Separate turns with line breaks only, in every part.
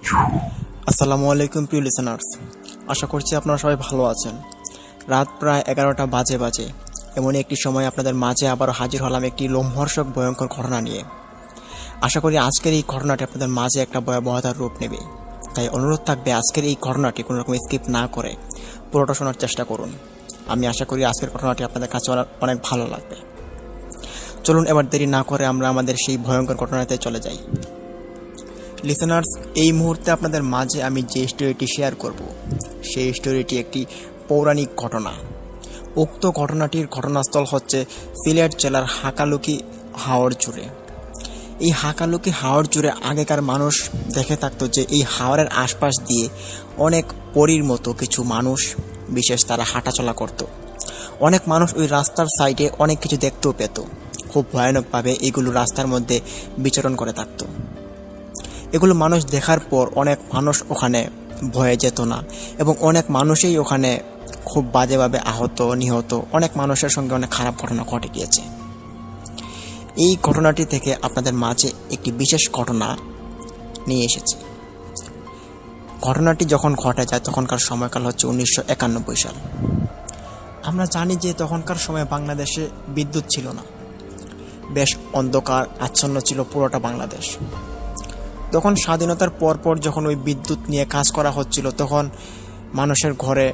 আসসালামু আলাইকুম প্রিয় লিসেনার্স, আশা করছি আপনারা সবাই ভালো আছেন। রাত প্রায় 11টা বাজে। এমনই একটি সময় আপনাদের মাঝে আবারও হাজির হলাম একটি লোমহর্ষক ভয়ঙ্কর ঘটনা নিয়ে। আশা করি আজকের এই ঘটনাটি আপনাদের মাঝে একটা ভয়াবহতার রূপ নেবে। তাই অনুরোধ থাকবে আজকের এই ঘটনাটি কোনো রকম স্কিপ না করে পুরোটা শোনার চেষ্টা করুন। আমি আশা করি আজকের ঘটনাটি আপনাদের কাছে অনেক ভালো লাগবে। চলুন এবার দেরি না করে আমরা আমাদের সেই ভয়ঙ্কর ঘটনাতে চলে যাই। লিসেনার্স, এই মুহূর্তে আপনাদের মাঝে আমি যে স্টোরিটি শেয়ার করব সেই স্টোরিটি একটি পৌরাণিক ঘটনা। উক্ত ঘটনাটির ঘটনাস্থল হচ্ছে সিলেট জেলার হাকালুকি হাওর জুড়ে। এই হাকালুকি হাওর জুড়ে আগেকার মানুষ দেখে থাকতো যে এই হাওরের আশপাশ দিয়ে অনেক পরীর মতো কিছু মানুষ বিশেষ তারা হাঁটাচলা করত। অনেক মানুষ ওই রাস্তার সাইডে অনেক কিছু দেখতেও পেত। খুব ভয়ানকভাবে এগুলো রাস্তার মধ্যে বিচরণ করে থাকতো। এগুলো মানুষ দেখার পর অনেক মানুষ ওখানে ভয়ে যেত না, এবং অনেক মানুষই ওখানে খুব বাজেভাবে আহত নিহত, অনেক মানুষের সঙ্গে অনেক খারাপ ঘটনা ঘটে গিয়েছে। এই ঘটনাটি থেকে আপনাদের মাঝে একটি বিশেষ ঘটনা নিয়ে এসেছি। ঘটনাটি যখন ঘটে যায় তখনকার সময়কাল হচ্ছে 1991 সাল। আমরা জানি যে তখনকার সময়ে বাংলাদেশে বিদ্যুৎ ছিল না, বেশ অন্ধকার আচ্ছন্ন ছিল পুরোটা বাংলাদেশ। তখন স্বাধীনতার পর যখন ওই বিদ্যুৎ নিয়ে কাজ করা হচ্ছিল তখন মানুষের ঘরে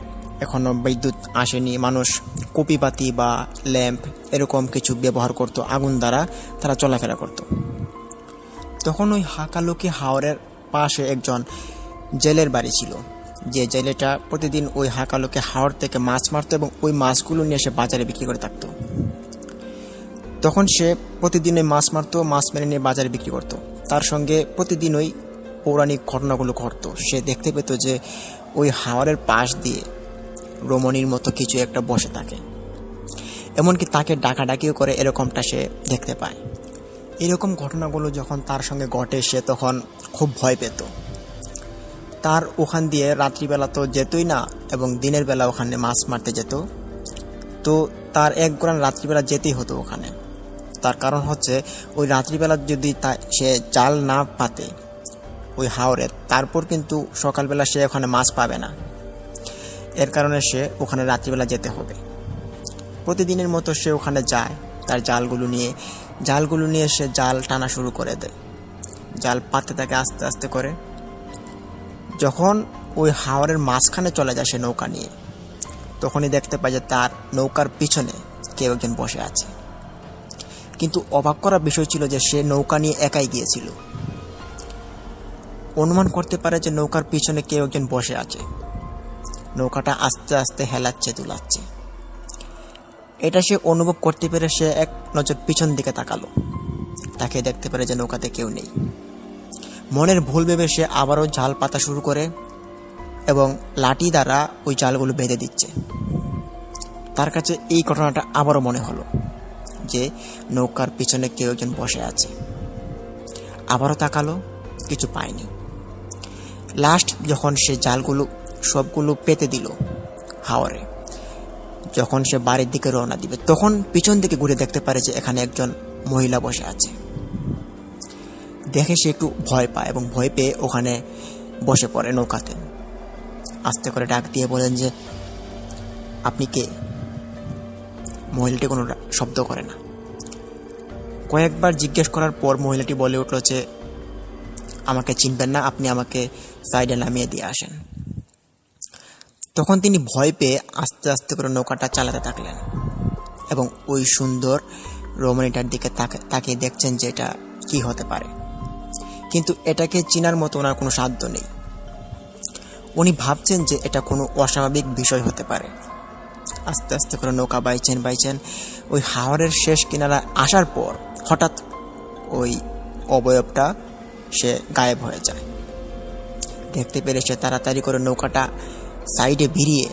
এখনও বিদ্যুৎ আসেনি। মানুষ কপিবাতি বা ল্যাম্প এরকম কিছু ব্যবহার করত, আগুন দ্বারা তারা চলাফেরা করত। তখন ওই হাকালুকি হাওরের পাশে একজন জেলের বাড়ি ছিল, যে জেলেটা প্রতিদিন ওই হাকালুকি হাওর থেকে মাছ মারত এবং ওই মাছগুলো নিয়ে সে বাজারে বিক্রি করে থাকতো। তখন সে প্রতিদিন ওই মাছ মারতো, মাছ মেরে নিয়ে বাজারে বিক্রি করতো। তার সঙ্গে প্রতিদিন ওই পৌরাণিক ঘটনাগুলো ঘটতো। সে দেখতে পেত যে ওই হাওরের পাশ দিয়ে রমণীর মতো কিছু একটা বসে থাকে, এমনকি তাকে ডাকাডাকিও করে, এরকমটা সে দেখতে পায়। এরকম ঘটনাগুলো যখন তার সঙ্গে ঘটে সে তখন খুব ভয় পেত। তার ওখান দিয়ে রাত্রিবেলা তো যেতই না, এবং দিনের বেলা ওখানে মাছ মারতে যেত। তো তার এক গ্রাম রাত্রিবেলা যেতেই হতো ওখানে। তার কারণ হচ্ছে ওই রাত্রিবেলা যদি সে জাল না পাতে ওই হাওরে, তারপর কিন্তু সকালবেলা সে ওখানে মাছ পাবে না। এর কারণে সে ওখানে রাত্রিবেলা যেতে হবে। প্রতিদিনের মতো সে ওখানে যায় তার জালগুলো নিয়ে সে জাল টানা শুরু করে দেয়। জাল পাততে থাকে আস্তে আস্তে করে। যখন ওই হাওরের মাঝখানে চলে যায় সে নৌকা নিয়ে, তখনই দেখতে পায় যে তার নৌকার পিছনে কেউ একজন বসে আছে। কিন্তু অবাক করার বিষয় ছিল যে সে নৌকা নিয়ে একাই গিয়েছিল। অনুমান করতে পারে যে নৌকার পিছনে কেউ একজন বসে আছে। নৌকাটা আস্তে আস্তে হেলাচ্ছে দুলাচ্ছে। এটা সে অনুভব করতে পেরে সে এক নজর পিছন দিকে তাকালো। তাকে দেখতে পারে যে নৌকাতে কেউ নেই। মনের ভুল ভেবে সে আবারও জাল পাতা শুরু করে এবং লাঠি দ্বারা ওই জালগুলো বেঁধে দিচ্ছে। তার কাছে এই ঘটনাটা আবারও মনে হলো যে নৌকার পিছনে কেউ একজন বসে আছে। আবারও তাকালো, কিছু পায়নি। লাস্ট যখন সে জালগুলো সবগুলো পেতে দিল হাওরে, যখন সে বাড়ির দিকে রওনা দিবে তখন পিছন দিকে ঘুরে দেখতে পারে যে এখানে একজন মহিলা বসে আছে। দেখে সে একটু ভয় পায় এবং ভয় পেয়ে ওখানে বসে পড়ে নৌকাতে। আস্তে করে ডাক দিয়ে বলেন যে, আপনি কে? মহিলাটি কোনো শব্দ করে না। কয়েকবার জিজ্ঞেস করার পর মহিলাটি বলে উঠল যে, আমাকে চিনবেন না, আপনি আমাকে সাইডে নামিয়ে দিয়ে আসেন। তখন তিনি ভয় পেয়ে আস্তে আস্তে করে নৌকাটা চালাতে থাকলেন এবং ওই সুন্দর রমণীটার দিকে তাকিয়ে দেখছেন যে এটা কি হতে পারে। কিন্তু এটাকে চিনার মতো ওনার কোনো সাধ্য নেই। উনি ভাবছেন যে এটা কোনো অস্বাভাবিক বিষয় হতে পারে। আস্তে আস্তে করে নৌকা বাইছেন। ওই হাওরের শেষ কিনারা আসার পর হঠাৎ ওই অবয়বটা সে গায়েব হয়ে যায়। দেখতে পেরে সে তাড়াতাড়ি করে নৌকাটা সাইডে ভিড়িয়ে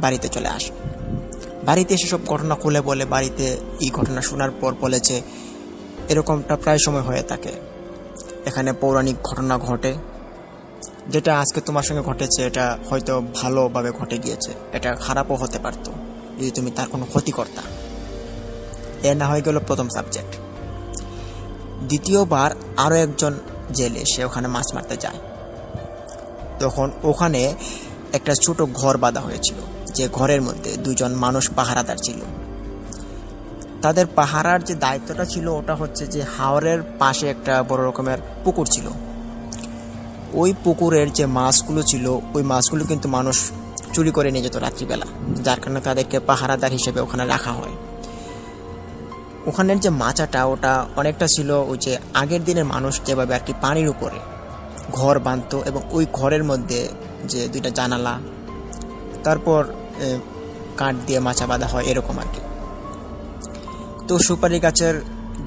বাড়িতে চলে আসে। বাড়িতে এসে সব ঘটনা খুলে বলে। বাড়িতে এই ঘটনা শোনার পর বলেছে, এরকমটা প্রায় সময় হয়ে থাকে, এখানে পৌরাণিক ঘটনা ঘটে। যেটা আজকে তোমার সঙ্গে ঘটেছে এটা হয়তো ভালোভাবে ঘটে গিয়েছে, এটা খারাপও হতে পারতো যদি তুমি তার কোনো ক্ষতি করতা। এ না হয়ে গেল প্রথম সাবজেক্ট। দ্বিতীয়বার আরও একজন জেলে সে ওখানে মাছ মারতে যায়। তখন ওখানে একটা ছোট ঘর বাঁধা হয়েছিল, যে ঘরের মধ্যে দুজন মানুষ পাহারাদার ছিল। তাদের পাহারার যে দায়িত্বটা ছিল ওটা হচ্ছে যে হাওরের পাশে একটা বড় রকমের পুকুর ছিল। ওই পুকুরের যে মাছগুলো ছিল ওই মাছগুলো কিন্তু মানুষ চুরি করে নিয়ে যেত রাত্রিবেলা, যার কারণে তাদেরকে পাহারাদার হিসেবে ওখানে রাখা হয়। ওখানের যে মাচাটা ওটা অনেকটা ছিল ওই যে আগের দিনের মানুষ যেভাবে আর কি পানির উপরে ঘর বাঁধত, এবং ওই ঘরের মধ্যে যে দুইটা জানালা, তারপর কাঠ দিয়ে মাচা বাঁধা হয় এরকম আর কি। তো সুপারি গাছের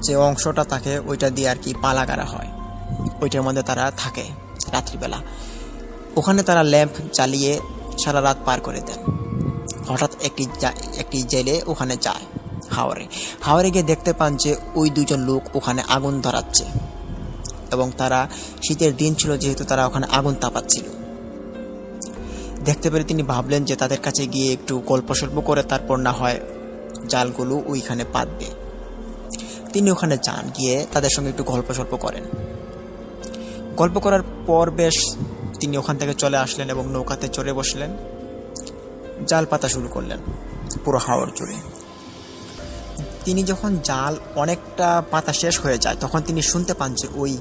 যে অংশটা থাকে ওইটা দিয়ে আর কি পালা গাড়া হয়, ওইটার মধ্যে তারা থাকে রাত্রিবেলা। ওখানে তারা ল্যাম্প জ্বালিয়ে সারা রাত পার করে দেন। হঠাৎ একটি জেলে ওখানে যায় হাওরে গিয়ে দেখতে পান যে ওই দুজন লোক ওখানে আগুন ধরাচ্ছে, এবং তারা শীতের দিন ছিল যেহেতু তারা ওখানে আগুন তাপাচ্ছিল। দেখতে পেরে তিনি ভাবলেন যে তাদের কাছে গিয়ে একটু গল্প সল্প করে তারপর না হয় জালগুলো ওইখানে পাতবে। তিনি ওখানে যান, গিয়ে তাদের সঙ্গে একটু গল্প সল্প করেন। গল্প করার পর বেশ তিনি ওখান থেকে চলে আসলেন এবং নৌকাতে চড়ে বসলেন, জাল পাতা শুরু করলেন পুরো হাওর জুড়ে। তিনি যখন জাল অনেকটা পাতা শেষ হয়ে যায় তখন তিনি শুনতে পান যে ওই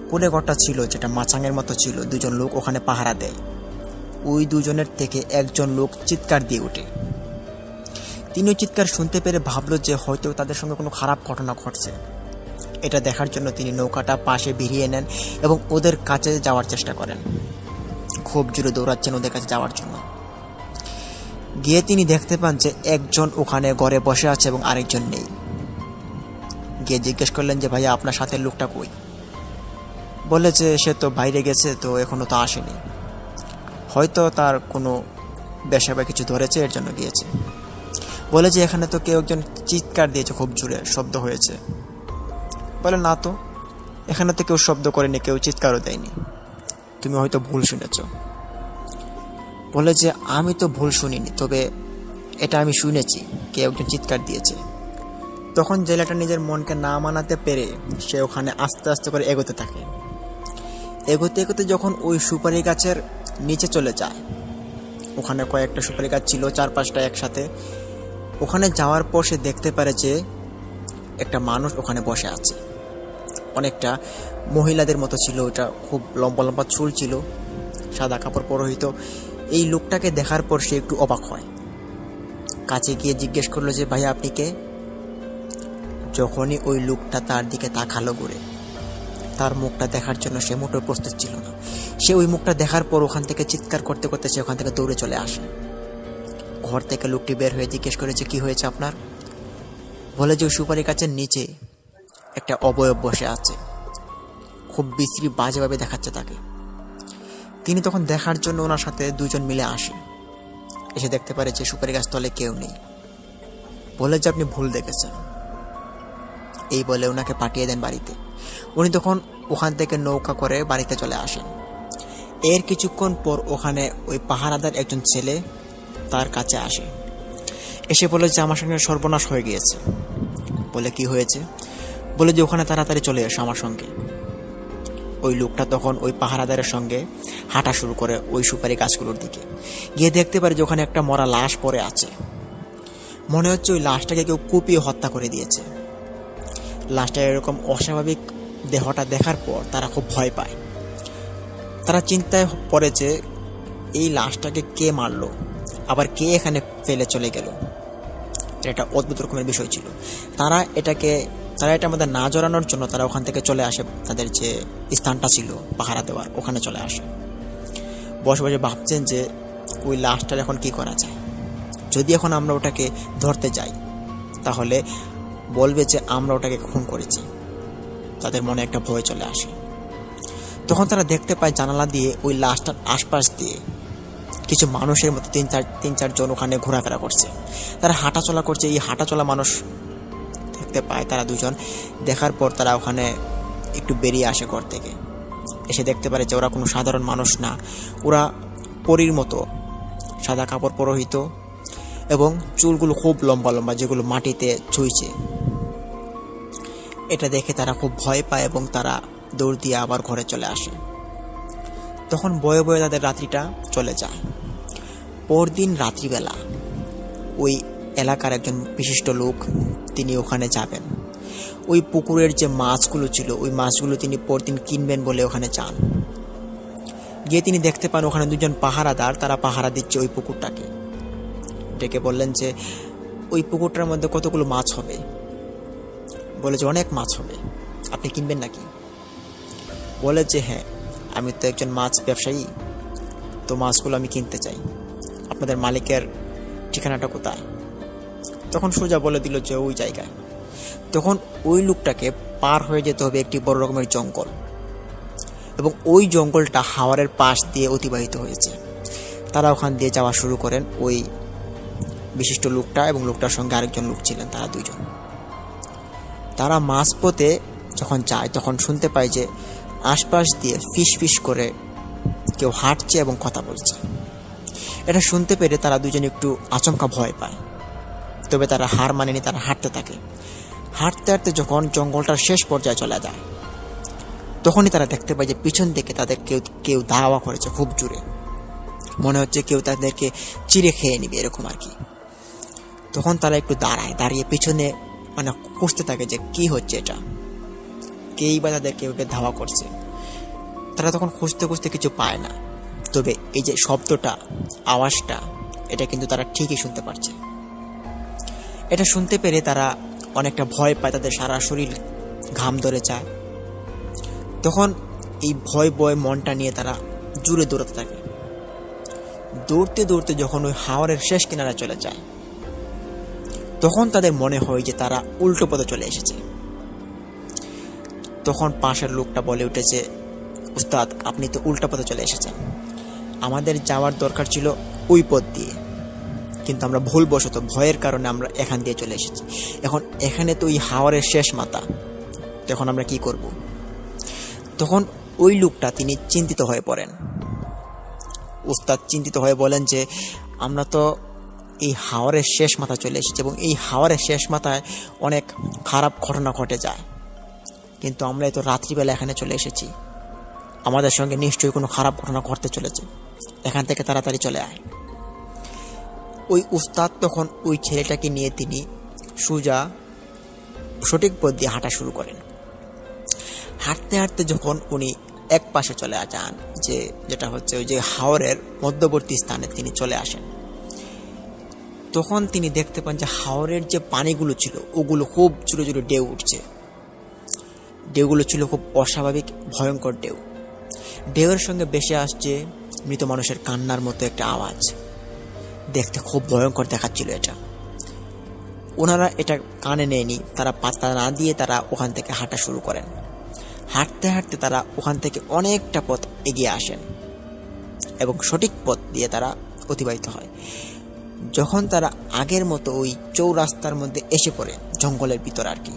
কোণে ঘরটা ছিল যেটা মাচাঙের মতো ছিল, দুজন লোক ওখানে পাহারা দেয়। ওই দুজনের থেকে একজন লোক চিৎকার দিয়ে ওঠে। তিনি ওই চিৎকার শুনতে পেরে ভাবল যে হয়তো তাদের সঙ্গে কোনো খারাপ ঘটনা ঘটছে। এটা দেখার জন্য তিনি নৌকাটা পাশে ভিড়িয়ে নেন এবং ওদের কাছে যাওয়ার চেষ্টা করেন। খুব জোরে দৌড়াচ্ছেন ওদের কাছে যাওয়ার জন্য। গিয়ে তিনি দেখতে পান যে একজন ওখানে ঘরে বসে আছে এবং আরেকজন নেই। গিয়ে জিজ্ঞেস করলেন যে ভাইয়া আপনার সাথে লোকটা কই? বলে যে সে তো বাইরে গেছে, তো এখনো তো আসেনি, হয়তো তার কোনো ব্যবসা বা কিছু ধরেছে এর জন্য গিয়েছে। বলে যে এখানে তো কেউ একজন চিৎকার দিয়েছে, খুব জোরে শব্দ হয়েছে। বলে না তো, এখানে তো কেউ শব্দ করেনি, কেউ চিৎকারও দেয়নি, তুমি হয়তো ভুল শুনেছ। বলে যে আমি তো ভুল শুনিনি, তবে এটা আমি শুনেছি কেউ একজন চিৎকার দিয়েছে। তখন জেলেটা নিজের মনকে না মানাতে পেরে সে ওখানে আস্তে আস্তে করে এগোতে থাকে। এগোতে এগোতে যখন ওই সুপারি গাছের নিচে চলে যায়, ওখানে কয়েকটা সুপারি গাছ ছিল 4-5টা একসাথে। ওখানে যাওয়ার পর সে দেখতে পারে যে একটা মানুষ ওখানে বসে আছে, অনেকটা মহিলাদের মতো ছিল, ওটা খুব লম্বা লম্বা চুল ছিল, সাদা কাপড় পরিহিত। এই লোকটাকে দেখার পর সে একটু অবাক হয়, কাছে গিয়ে জিজ্ঞেস করলো যে ভাই আপনি কে? যখনই ওই লোকটা তার দিকে তাকালো ঘুরে, তার মুখটা দেখার জন্য সে মোটেও প্রস্তুত ছিল না। সে ওই মুখটা দেখার পর ওখান থেকে চিৎকার করতে করতে সে ওখান থেকে দৌড়ে চলে আসে। ঘর থেকে লোকটি বের হয়ে জিজ্ঞেস করেছে কি হয়েছে আপনার? বলে যে ওই সুপারি গাছের নিচে একটা অবয়ব বসে আছে, খুব বিশ্রী বাজেভাবে দেখাচ্ছে তাকে। তিনি তখন দেখার জন্য ওনার সাথে দুজন মিলে আসে। এসে দেখতে পারে যে সুপারি গাছ তলে কেউ নেই। বলে যে আপনি ভুল দেখেছেন, এই বলে ওনাকে পাঠিয়ে দেন বাড়িতে। উনি তখন ওখান থেকে নৌকা করে বাড়িতে চলে আসেন। এর কিছুক্ষণ পর ওখানে ওই পাহারাদার একজন ছেলে তার কাছে আসে, এসে বলে যে আমার সঙ্গে সর্বনাশ হয়ে গিয়েছে। বলে কি হয়েছে? বলে যে ওখানে তাড়াতাড়ি চলে এসো আমার সঙ্গে। ওই লোকটা তখন ওই পাহারাদারের সঙ্গে হাঁটা শুরু করে ওই সুপারি গাছগুলোর দিকে। গিয়ে দেখতে পারে যে ওখানে একটা মরা লাশ পড়ে আছে। মনে হচ্ছে ওই লাশটাকে কেউ কুপিয়ে হত্যা করে দিয়েছে। লাশটা এরকম অস্বাভাবিক দেহটা দেখার পর তারা খুব ভয় পায়। তারা চিন্তায় পড়ে যে এই লাশটাকে কে মারলো, আবার কে এখানে ফেলে চলে গেল। এটা একটা অদ্ভুত রকমের বিষয় ছিল। তারা এটা আমাদের না জড়ানোর জন্য তারা ওখান থেকে চলে আসে, তাদের যে স্থানটা ছিল পাহারা দেওয়ার ওখানে চলে আসে। বসে বসে ভাবছেন যে ওই লাশটার এখন কি করা যায়। যদি এখন আমরা ওটাকে ধরতে যাই তাহলে বলবে যে আমরা ওটাকে খুন করেছি। তাদের মনে একটা ভয় চলে আসে। তখন তারা দেখতে পায় জানালা দিয়ে ওই লাশটার আশপাশ দিয়ে কিছু মানুষের মতো তিন চারজন ওখানে ঘোরাফেরা করছে। তারা হাঁটাচলা করছে। এই হাঁটাচলা মানুষ দেখতে পায় তারা দুজন। দেখার পর তারা ওখানে একটু বেরিয়ে আসে ঘর থেকে। এসে দেখতে পারে যে ওরা কোনো সাধারণ মানুষ না, ওরা পরীর মতো সাদা কাপড় পরিহিত এবং চুলগুলো খুব লম্বা লম্বা, যেগুলো মাটিতে ছুঁইছে। এটা দেখে তারা খুব ভয় পায় এবং তারা দৌড় দিয়ে আবার ঘরে চলে আসে। তখন বয়ে বয়ে তাদের রাত্রিটা চলে যায়। পরদিন রাত্রিবেলা ওই এলাকার একজন বিশিষ্ট লোক তিনি ওখানে যাবেন। ওই পুকুরের যে মাছগুলো ছিল ওই মাছগুলো তিনি পরদিন কিনবেন বলে ওখানে যান। গিয়ে তিনি দেখতে পান ওখানে দুজন পাহারাদার, তারা পাহারা দিচ্ছে ওই পুকুরটাকে। ডেকে বললেন যে ওই পুকুরটার মধ্যে কতগুলো মাছ হবে? বলে যে অনেক মাছ হবে, আপনি কিনবেন নাকি? বলে যে হ্যাঁ, আমি তো একজন মাছ ব্যবসায়ী, তো মাছগুলো আমি কিনতে চাই, আপনাদের মালিকের ঠিকানাটা কোথায়? তখন সোজা বলে দিল যে ওই জায়গায়। তখন ওই লোকটাকে পার হয়ে যেতে হবে একটি বড় রকমের জঙ্গল, এবং ওই জঙ্গলটা হাওরের পাশ দিয়ে অতিবাহিত হয়েছে। তারা ওখান দিয়ে যাওয়া শুরু করেন, ওই বিশিষ্ট লোকটা এবং লোকটার সঙ্গে আরেকজন লোক ছিলেন, তারা দুইজন। তারা মাঝপথে যখন যায় তখন শুনতে পায় যে আশপাশ দিয়ে ফিস ফিস করে কেউ হাঁটছে এবং কথা বলছে। এটা শুনতে পেরে তারা দুজন একটু আচমকা ভয় পায়, তবে তারা হার মানেনি, তারা হাঁটতে থাকে। হাঁটতে হাঁটতে যখন জঙ্গলটার শেষ পর্যায়ে চলে যায় তখনই তারা দেখতে পায় যে পিছন থেকে তাদের কেউ ধাওয়া করেছে খুব জোরে, মনে হচ্ছে কেউ তাদেরকে চিড়ে খেয়ে নিবে এরকম আর কি। তখন তারা একটু দাঁড়িয়ে পিছনে মানে খুঁজতে থাকে যে কি হচ্ছে, এটা কেই বা তাদেরকে ধাওয়া করছে। তারা তখন খুঁজতে খুঁজতে কিছু পায় না, তবে এই যে শব্দটা, আওয়াজটা, এটা কিন্তু তারা ঠিকই শুনতে পারছে। এটা শুনতে পেরে তারা অনেকটা ভয় পায়, তাদের সারা শরীর ঘাম ধরে যায়। তখন এই ভয় মনটা নিয়ে তারা জুড়ে দৌড়াতে থাকে। দৌড়তে দৌড়তে যখন ওই হাওরের শেষ কিনারা চলে যায় তখন তাদের মনে হয় যে তারা উল্টো পথে চলে এসেছে। তখন পাশের লোকটা বলে উঠেছে, উস্তাদ, আপনি তো উল্টা পথে চলে এসেছেন, আমাদের যাওয়ার দরকার ছিল ওই পথ দিয়ে, কিন্তু আমরা ভুলবশত ভয়ের কারণে আমরা এখান দিয়ে চলে এসেছি। এখন এখানে তো ওই হাওরের শেষ মাথা, তখন আমরা কি করব? তখন ওই লোকটা তিনি চিন্তিত হয়ে পড়েন। উস্তাদ চিন্তিত হয়ে বলেন যে আমরা তো এই হাওরের শেষ মাথা চলে এসেছি এবং এই হাওরের শেষ মাথায় অনেক খারাপ ঘটনা ঘটে যায়, কিন্তু আমরা তো রাত্রিবেলা এখানে চলে এসেছি, আমাদের সঙ্গে নিশ্চয়ই কোনো খারাপ ঘটনা ঘটতে চলেছে, এখান থেকে তাড়াতাড়ি চলে আয়। ওই উস্তাদ তখন ওই ছেলেটাকে নিয়ে তিনি সোজা সঠিক পথ দিয়ে হাঁটা শুরু করেন। হাঁটতে হাঁটতে যখন উনি এক পাশে চলে যান, যেটা হচ্ছে ওই যে হাওরের মধ্যবর্তী স্থানে তিনি চলে আসেন, তখন তিনি দেখতে পান যে হাওরের যে পানিগুলো ছিল ওগুলো খুব জোরে জোরে ঢেউ উঠছে। ঢেউগুলো ছিল খুব অস্বাভাবিক ভয়ঙ্কর ঢেউ। ঢেউয়ের সঙ্গে ভেসে আসছে মৃত মানুষের কান্নার মতো একটা আওয়াজ। দেখতে খুব ভয়ঙ্কর দেখাচ্ছিল এটা। ওনারা এটা কানে নেয়নি, তারা পাত্তা না দিয়ে তারা ওখান থেকে হাঁটা শুরু করেন। হাঁটতে হাঁটতে তারা ওখান থেকে অনেকটা পথ এগিয়ে আসেন এবং সঠিক পথ দিয়ে তারা অতিবাহিত হয়। যখন তারা আগের মতো ওই চৌরাস্তার মধ্যে এসে পড়ে, জঙ্গলের ভিতর আর কি,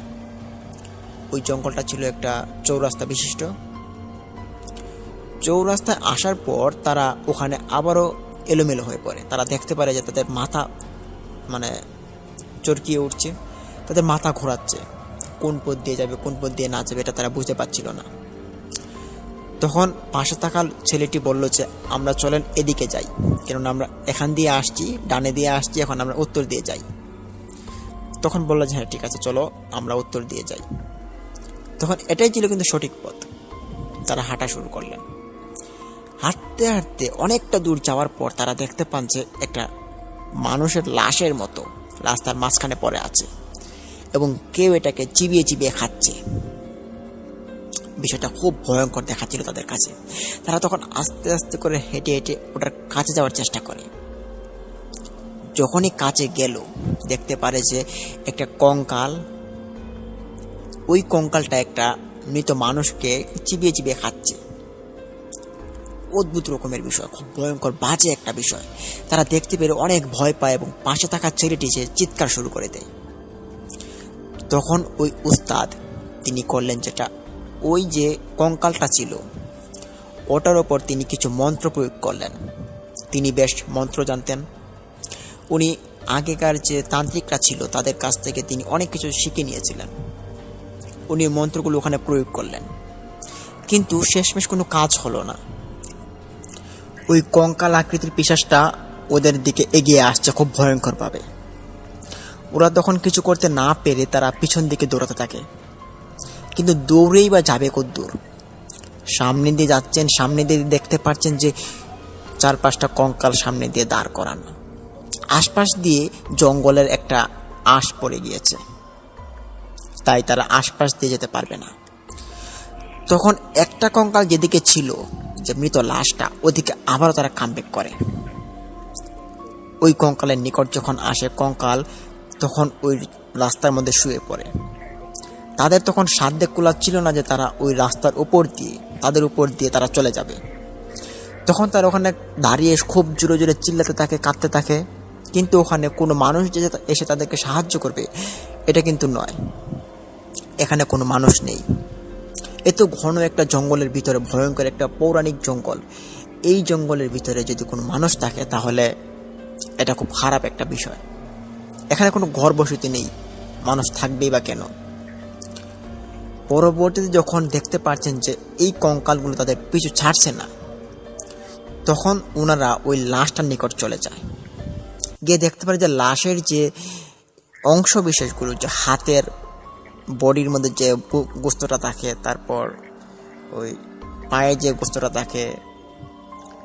ওই জঙ্গলটা ছিল একটা চৌরাস্তা বিশিষ্ট। চৌরাস্তায় আসার পর তারা ওখানে আবারও এলোমেলো হয়ে পড়ে। তারা দেখতে পারে যে তাদের মাথা মানে চরকিয়ে উঠছে, তাদের মাথা ঘোরাচ্ছে, কোন পথ দিয়ে যাবে কোন পথ দিয়ে না যাবে এটা তারা বুঝতে পারছিল না। তখন পাশে থাকা ছেলেটি বলল যে আমরা চলেন এদিকে যাই, কেননা আমরা এখান দিয়ে আসছি, ডানে দিয়ে আসছি, এখন আমরা উত্তর দিয়ে যাই। তখন বলল যে হ্যাঁ ঠিক আছে, চলো আমরা উত্তর দিয়ে যাই। তখন এটাই ছিল কিন্তু সঠিক পথ। তারা হাঁটা শুরু করলেন। হাঁটতে হাঁটতে অনেকটা দূর যাওয়ার পর তারা দেখতে পান যে একটা মানুষের লাশের মতো রাস্তার মাঝখানে পড়ে আছে এবং কেউ এটাকে চিবিয়ে চিবিয়ে খাচ্ছে। বিষয়টা খুব ভয়ঙ্কর দেখাচ্ছিল তাদের কাছে। তারা তখন আস্তে আস্তে করে হেঁটে হেঁটে ওটার কাছে যাওয়ার চেষ্টা করে। যখনই কাছে গেল দেখতে পারে যে একটা কঙ্কাল, ওই কঙ্কালটা একটা মৃত মানুষকে চিবিয়ে চিবিয়ে খাচ্ছে। অদ্ভুত রকমের বিষয়, খুব ভয়ঙ্কর বাজে একটা বিষয়। তারা দেখতে পেরে অনেক ভয় পায় এবং পাশে থাকা ছেলেটি সে চিৎকার শুরু করে দেয়। তখন ওই উস্তাদ তিনি করলেন যেটা, ওই যে কঙ্কালটা ছিল ওটার ওপর তিনি কিছু মন্ত্র প্রয়োগ করলেন। তিনি বেশ মন্ত্র জানতেন। উনি আগেকার যে তান্ত্রিকরা ছিল তাদের কাছ থেকে তিনি অনেক কিছু শিখে নিয়েছিলেন। উনি মন্ত্রগুলো ওখানে প্রয়োগ করলেন, কিন্তু শেষমেশ কোনো কাজ হলো না। ওই কঙ্কাল আকৃতির পিশাচটা ওদের দিকে এগিয়ে আসছে খুব ভয়ঙ্করভাবে। ওরা তখন কিছু করতে না পেরে তারা পিছন দিকে দৌড়াতে থাকে, কিন্তু দৌড়েই বা যাবে কতদূর? সামনে দিয়ে যাচ্ছেন, সামনে দিয়ে দেখতে পাচ্ছেন যে 4-5টা কঙ্কাল সামনে দিয়ে দাঁড় করানো। আশপাশ দিয়ে জঙ্গলের একটা আঁশ পড়ে গিয়েছে, তাই তারা আশপাশ দিয়ে যেতে পারবে না। তখন একটা কঙ্কাল যেদিকে ছিল, যে মৃত লাশটা, ওদিকে আবারও তারা কামব্যাক করে। ওই কঙ্কালের নিকট যখন আসে, কঙ্কাল তখন ওই রাস্তার মধ্যে শুয়ে পড়ে। তাদের তখন সাধ্যে কুলাচ্ছিল না যে তারা ওই রাস্তার উপর দিয়ে, তাদের উপর দিয়ে তারা চলে যাবে। তখন তারা ওখানে দাঁড়িয়ে খুব জোরে জোরে চিল্লাতে থাকে, কাঁদতে থাকে, কিন্তু ওখানে কোনো মানুষ যে এসে তাদেরকে সাহায্য করবে এটা কিন্তু নয়। এখানে কোনো মানুষ নেই। এত ঘন একটা জঙ্গলের ভিতরে, ভয়ঙ্কর একটা পৌরাণিক জঙ্গল, এই জঙ্গলের ভিতরে যদি কোনো মানুষ থাকে তাহলে এটা খুব খারাপ একটা বিষয়। এখানে কোনো ঘর বসতি নেই, মানুষ থাকবেই বা কেন? পরবর্তীতে যখন দেখতে পাচ্ছেন যে এই কঙ্কালগুলো তাদের পিছু ছাড়ছে না, তখন ওনারা ওই লাশটার নিকট চলে যায়। গিয়ে দেখতে পারে যে লাশের যে অংশ বিশেষগুলো, যে হাতের বডির মধ্যে যে গোস্তটা থাকে, তারপর ওই পায়ে যে গোস্তটা থাকে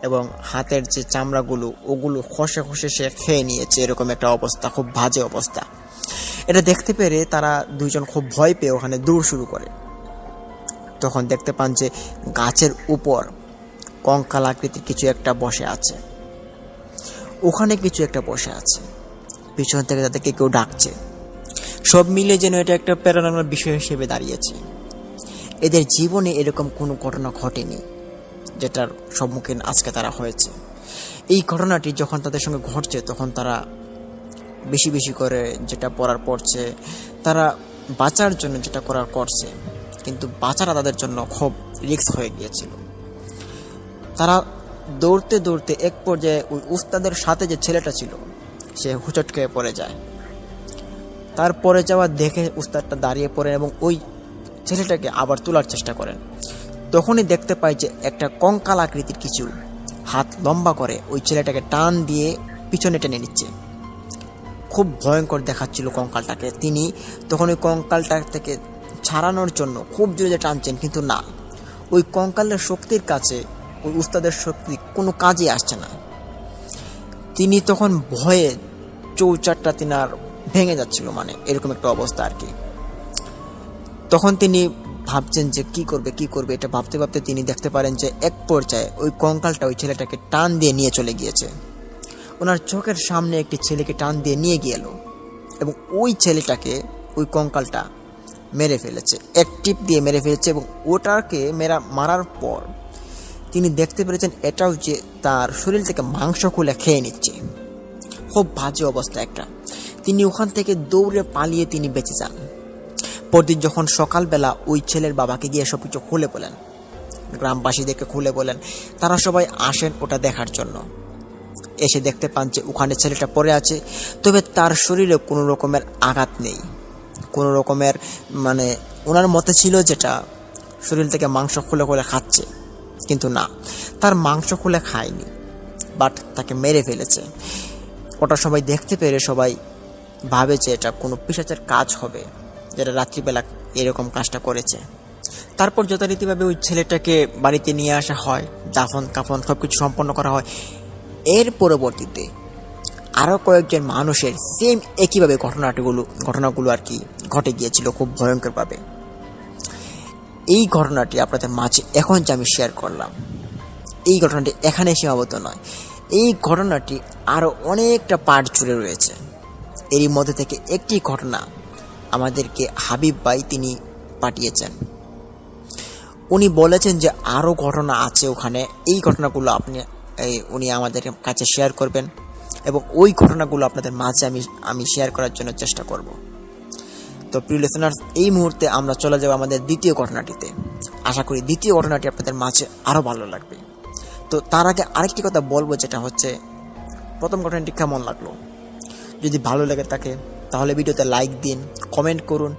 এবং হাতের যে চামড়াগুলো, ওগুলো খসে খসে সে খেয়ে নিয়েছে, এরকম একটা অবস্থা, খুব বাজে অবস্থা। এটা দেখতে পেরে তারা দুইজন খুব ভয় পেয়ে ওখানে দৌড় শুরু করে। তখন দেখতে পান যে গাছের উপর কঙ্কাল আকৃতির কিছু একটা বসে আছে, ওখানে কিছু একটা বসে আছে, পিছন থেকে তাদেরকে কেউ ডাকছে। সব মিলে যেন এটা একটা প্যারানর্মাল বিষয় হিসেবে দাঁড়িয়েছে। এদের জীবনে এরকম কোনো ঘটনা ঘটেনি যেটার সম্মুখীন আজকে তারা হয়েছে। এই ঘটনাটি যখন তাদের সঙ্গে ঘটছে, তখন তারা বেশি বেশি করে যেটা পড়ার পড়ছে, তারা বাঁচার জন্য যেটা করার করছে, কিন্তু বাঁচাটা তাদের জন্য খুব রিস্ক হয়ে গিয়েছিল। তারা দৌড়তে দৌড়তে এক পর্যায়ে ওই উস্তাদের সাথে যে ছেলেটা ছিল, সে হুচট খেয়ে পড়ে যায়। তারপরে যাওয়া দেখে উস্তাদটা দাঁড়িয়ে পড়েন এবং ওই ছেলেটাকে আবার তোলার চেষ্টা করেন। তখনই দেখতে পাই যে একটা কঙ্কাল আকৃতির কিছু হাত লম্বা করে ওই ছেলেটাকে টান দিয়ে পিছনে টেনে নিচ্ছে। খুব ভয়ঙ্কর দেখাচ্ছিল কঙ্কালটাকে। তিনি তখন ওই কঙ্কালটা থেকে ছাড়ানোর জন্য খুব জোরে টানছেন, কিন্তু না, ওই কঙ্কালের শক্তির কাছে ওই উস্তাদের শক্তি কোনো কাজে আসছে না। তিনি তখন ভয়ে চৌচারটা তিনার ভেঙে যাচ্ছিল, মানে এরকম একটা অবস্থা আর কি। তখন তিনি ভাবছেন যে কি করবে, এটা ভাবতে ভাবতে তিনি দেখতে পারেন যে এক পর্যায়ে ওই কঙ্কালটা ওই ছেলেটাকে টান দিয়ে নিয়ে চলে গিয়েছে। ওনার চোখের সামনে একটি ছেলেকে টান দিয়ে নিয়ে গেল এবং ওই ছেলেটাকে ওই কঙ্কালটা মেরে ফেলেছে, এক টিপ দিয়ে মেরে ফেলেছে। এবং ওটাকে মারার পর তিনি দেখতে পেরেছেন এটাও যে তার শরীর থেকে মাংস খুলে খেয়ে নিচ্ছে। খুব বাজে অবস্থা একটা। তিনি ওখান থেকে দৌড়ে পালিয়ে তিনি বেঁচে যান। পরদিন যখন সকালবেলা ওই ছেলের বাবাকে গিয়ে সব কিছু খুলে বলেন, গ্রামবাসীদেরকে খুলে বলেন, তারা সবাই আসেন ওটা দেখার জন্য। এসে দেখতে পান যে ওখানে ছেলেটা পড়ে আছে, তবে তার শরীরে কোনো রকমের আঘাত নেই, কোনো রকমের, মানে ওনার মতে ছিল যেটা শরীর থেকে মাংস খুলে খুলে খাচ্ছে, কিন্তু না, তার মাংস খুলে খায়নি, বাট তাকে মেরে ফেলেছে। ওটা সবাই দেখতে পেরে সবাই ভাবে যে এটা কোনো পিশাচের কাজ হবে, যেটা রাত্রিবেলা এরকম কাজটা করেছে। তারপর যথারীতিভাবে ওই ছেলেটাকে বাড়িতে নিয়ে আসা হয়, দাফন কাফন সব কিছু সম্পন্ন করা হয়। এর পরবর্তীতে আরও কয়েকজন মানুষের সেম একইভাবে ঘটনাগুলো আর কি ঘটে গিয়েছিল খুব ভয়ঙ্করভাবে। এই ঘটনাটি আপনাদের মাঝে এখন যে আমি শেয়ার করলাম, এই ঘটনাটি এখানে সীমাবদ্ধ নয়। এই ঘটনাটি আরও অনেকটা পার্ট জুড়ে রয়েছে। এরই মধ্যে থেকে একটি ঘটনা আমাদেরকে হাবিব ভাই তিনি পাঠিয়েছেন। উনি বলেছেন যে আরও ঘটনা আছে ওখানে, এই ঘটনাগুলো উনি আমাদের কাছে শেয়ার করবেন এবং ওই ঘটনাগুলো আপনাদের মাঝে আমি শেয়ার করার জন্য চেষ্টা করব। তো প্রিয় লিসেনার্স, এই মুহূর্তে আমরা চলে যাব আমাদের দ্বিতীয় ঘটনাটিতে। আশা করি দ্বিতীয় ঘটনাটি আপনাদের মাঝে আরও ভালো লাগবে। তো তার আগে আরেকটি কথা বলবো, যেটা হচ্ছে প্রথম ঘটনাটি কেমন লাগলো। যদি ভালো লেগে থাকে তাহলে ভিডিওতে লাইক দিন, কমেন্ট করুন,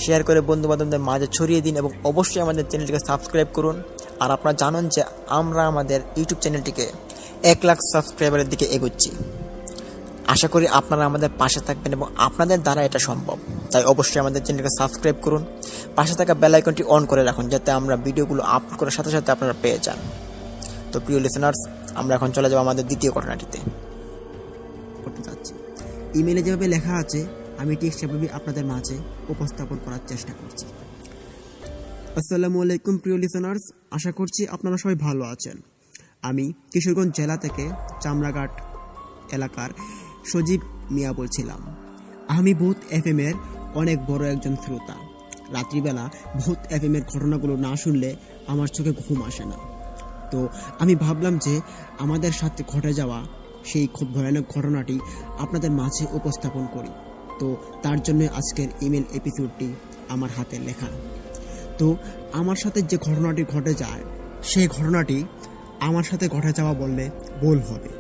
শেয়ার করে বন্ধুবান্ধবদের মাঝে ছড়িয়ে দিন এবং অবশ্যই আমাদের চ্যানেলটিকে সাবস্ক্রাইব করুন। আর আপনারা জানেন যে আমরা আমাদের ইউটিউব চ্যানেলটিকে 1 লাখ সাবস্ক্রাইবারের দিকে এগোচ্ছি। আশা করি আপনারা আমাদের পাশে থাকবেন এবং আপনাদের দ্বারা এটা সম্ভব। তাই অবশ্যই আমাদের চ্যানেলকে সাবস্ক্রাইব করুন, পাশে থাকা বেল আইকনটি অন করে রাখুন যাতে আমরা ভিডিওগুলো আপলোড করার সাথে সাথে আপনারা পেয়ে যান। তো প্রিয় লিসেনার্স, আমরা এখন চলে যাব আমাদের দ্বিতীয় ঘটনাটিতে। করতে যাচ্ছি ইমেলে যেভাবে লেখা আছে আমি ঠিক সেভাবে আপনাদের মাঝে উপস্থাপন করার চেষ্টা করছি। আসসালামু আলাইকুম প্রিয় লিসেনার্স, আশা করছি আপনারা সবাই ভালো আছেন। আমি কিশোরগঞ্জ জেলা থেকে চামড়াঘাট এলাকার সজীব মিয়া বলছিলাম। আমি ভূত এফএম এর অনেক বড় একজন শ্রোতা। রাত্রিবেলা ভূত এফএম এর ঘটনাগুলো না শুনলে আমার চোখে ঘুম আসে না। তো আমি ভাবলাম যে আমাদের সাথে ঘটে যাওয়া সেই খুব ভয়ানক ঘটনাটি আপনাদের মাঝে উপস্থাপন করি। তো তার জন্য আজকের ইমেল এপিসোডটি আমার হাতে লেখা। তো আমার সাথে যে ঘটনাটি ঘটে যায় সেই ঘটনাটি আমার সাথে ঘটে যাওয়া বললে ভুল হবে।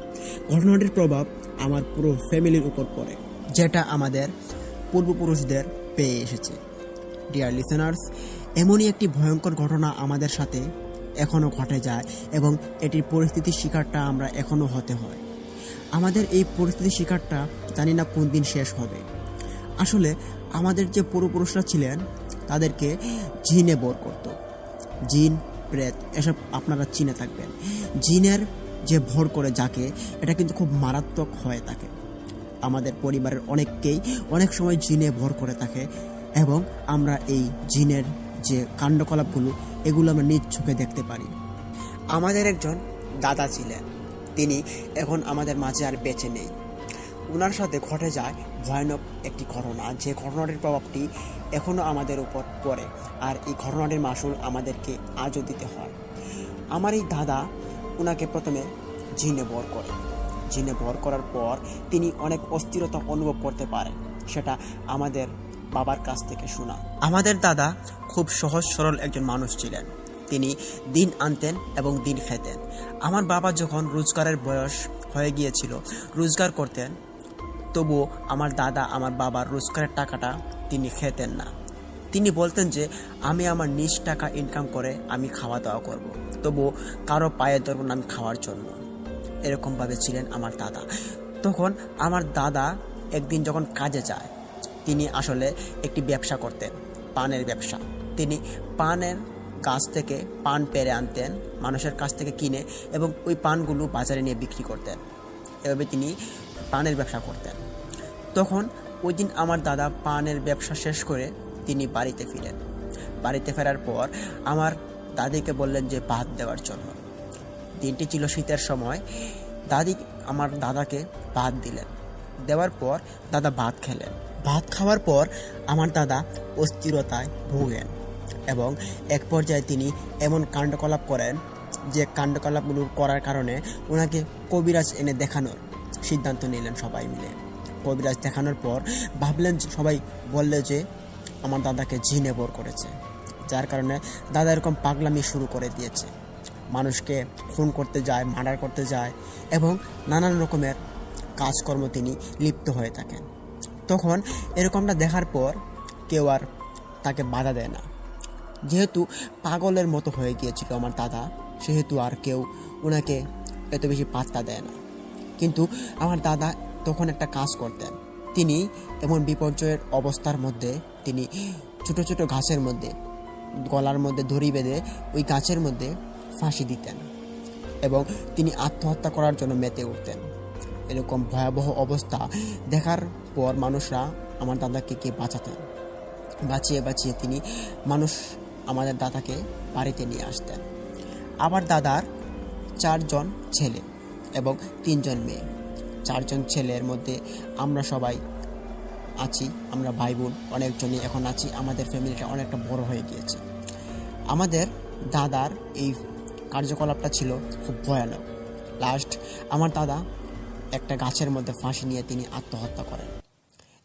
ঘটনাটির প্রভাব আমার পুরো ফ্যামিলির উপর পড়ে, যেটা আমাদের পূর্বপুরুষদের পেয়ে এসেছে। ডিয়ার লিসেনার্স, এমনই একটি ভয়ঙ্কর ঘটনা আমাদের সাথে এখনও ঘটে যায় এবং এটির পরিস্থিতির শিকারটা আমরা এখনও হতে হয়। আমাদের এই পরিস্থিতির শিকারটা জানি না কোন দিন শেষ হবে। আসলে আমাদের যে পূর্বপুরুষরা ছিলেন তাদেরকে জিনে বর করত। জিন, প্রেত এসব আপনারা চিনে থাকবেন। জিনের যে ভর করে যাকে, এটা কিন্তু খুব মারাত্মক হয়ে থাকে। আমাদের পরিবারের অনেককেই অনেক সময় জিনে ভর করে থাকে এবং আমরা এই জিনের যে কাণ্ডকলাপগুলো এগুলো আমরা নিজ চোখে দেখতে পারি। আমাদের একজন দাদা ছিলেন, তিনি এখন আমাদের মাঝে আর বেঁচে নেই। ওনার সাথে ঘটে যায় ভয়ানক একটি ঘটনা, যে ঘটনাটির প্রভাবটি এখনও আমাদের উপর পড়ে, আর এই ঘটনাটির মাসুল আমাদেরকে আজও দিতে হয়। আমার এই দাদা ওনাকে প্রথমে জিনে ভর করে। জিনে ভর করার পর তিনি অনেক অস্থিরতা অনুভব করতে পারেন, সেটা আমাদের বাবার কাছ থেকে শোনা। আমাদের দাদা খুব সহজ সরল একজন মানুষ ছিলেন। তিনি দিন আনতেন এবং দিন খেতেন। আমার বাবা যখন রোজগারের বয়স হয়ে গিয়েছিল, রোজগার করতেন, তবুও আমার দাদা আমার বাবার রোজগারের টাকাটা তিনি খেতেন না। তিনি বলতেন যে আমি আমার নিজ টাকা ইনকাম করে আমি খাওয়া দাওয়া করব, তবুও কারো পায়ে ধরব না আমি খাওয়ার জন্য। এরকমভাবে ছিলেন আমার দাদা। তখন আমার দাদা একদিন যখন কাজে যায়, তিনি আসলে একটি ব্যবসা করতেন, পানের ব্যবসা। তিনি পানের গাছ থেকে পান পেড়ে আনতেন মানুষের কাছ থেকে কিনে এবং ওই পানগুলো বাজারে নিয়ে বিক্রি করতেন। এভাবে তিনি পানের ব্যবসা করতেন। তখন ওই দিন আমার দাদা পানের ব্যবসা শেষ করে তিনি বাড়িতে ফিরেন। বাড়িতে ফেরার পর আমার দাদিকে বললেন যে ভাত দেওয়ার জন্য। দিনটি ছিল শীতের সময়। দাদি আমার দাদাকে ভাত দিলেন। দেওয়ার পর দাদা ভাত খেলেন। ভাত খাওয়ার পর আমার দাদা অস্থিরতায় ভোগেন এবং এক পর্যায়ে তিনি এমন কাণ্ডকলাপ করেন যে কাণ্ডকলাপগুলো করার কারণে ওনাকে কবিরাজ এনে দেখানোর সিদ্ধান্ত নিলেন সবাই মিলে। কবিরাজ দেখানোর পর ভাবলেন, সবাই বললে যে আমার দাদাকে জিনে বর করেছে, যার কারণে দাদা এরকম পাগলামি শুরু করে দিয়েছে। মানুষকে খুন করতে যায়, মার্ডার করতে যায় এবং নানান রকমের কাজকর্ম তিনি লিপ্ত হয়ে থাকেন। তখন এরকমটা দেখার পর কেউ আর তাকে বাধা দেয় না। যেহেতু পাগলের মতো হয়ে গিয়েছিল আমার দাদা, সেহেতু আর কেউ ওনাকে এত বেশি পাত্তা দেয় না। কিন্তু আমার দাদা তখন একটা কাজ করতেন। তিনি এমন বিপর্যয়ের অবস্থার মধ্যে তিনি ছোট ছোট গাছের মধ্যে গলার মধ্যে দড়ি বেঁধে ওই গাছের মধ্যে ফাঁসি দিতেন এবং তিনি আত্মহত্যা করার জন্য মেতে উঠতেন। এরকম ভয়াবহ অবস্থা দেখার পর মানুষরা আমার দাদাকে বাঁচাতেন। বাঁচিয়ে বাঁচিয়ে তিনি আমাদের দাদাকে বাড়িতে নিয়ে আসতেন। আমার দাদার 4 জন ছেলে এবং 3 জন মেয়ে। 4 জন ছেলের মধ্যে আমরা সবাই আছি, আমরা ভাই বোন অনেকজনই এখন আছি। আমাদের ফ্যামিলিটা অনেকটা বড় হয়ে গিয়েছে। আমাদের দাদার এই কার্যকলাপটা ছিল খুব ভয়ানক। লাস্ট আমার দাদা একটা গাছের মধ্যে ফাঁসি নিয়ে তিনি আত্মহত্যা করেন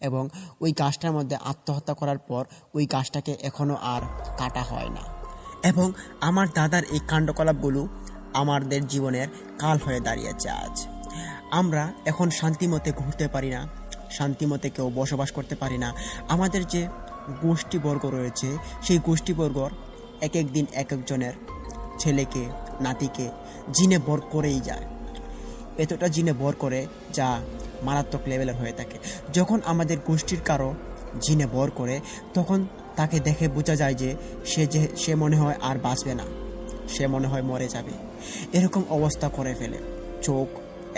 এবং ওই গাছটার মধ্যে আত্মহত্যা করার পর ওই গাছটাকে এখনও আর কাটা হয় না। এবং আমার দাদার এই কাণ্ডকলাপগুলো আমাদের জীবনের কাল হয়ে দাঁড়িয়েছে আজ। আমরা এখন শান্তিমতে ঘুরতে পারি না, শান্তিমতে কেউ বসবাস করতে পারি না। আমাদের যে গোষ্ঠীবর্গ রয়েছে সেই গোষ্ঠীবর্গর এক এক দিন এক একজনের ছেলেকে নাতিকে জিনে বর করেই যায়। এতটা জিনে ভর করে যা মারাত্মক লেভেলের হয়ে থাকে। যখন আমাদের গোষ্ঠীর কারো জিনে ভর করে তখন তাকে দেখে বোঝা যায় যে সে মনে হয় আর বাঁচবে না, সে মনে হয় মরে যাবে। এরকম অবস্থা করে ফেলে, চোখ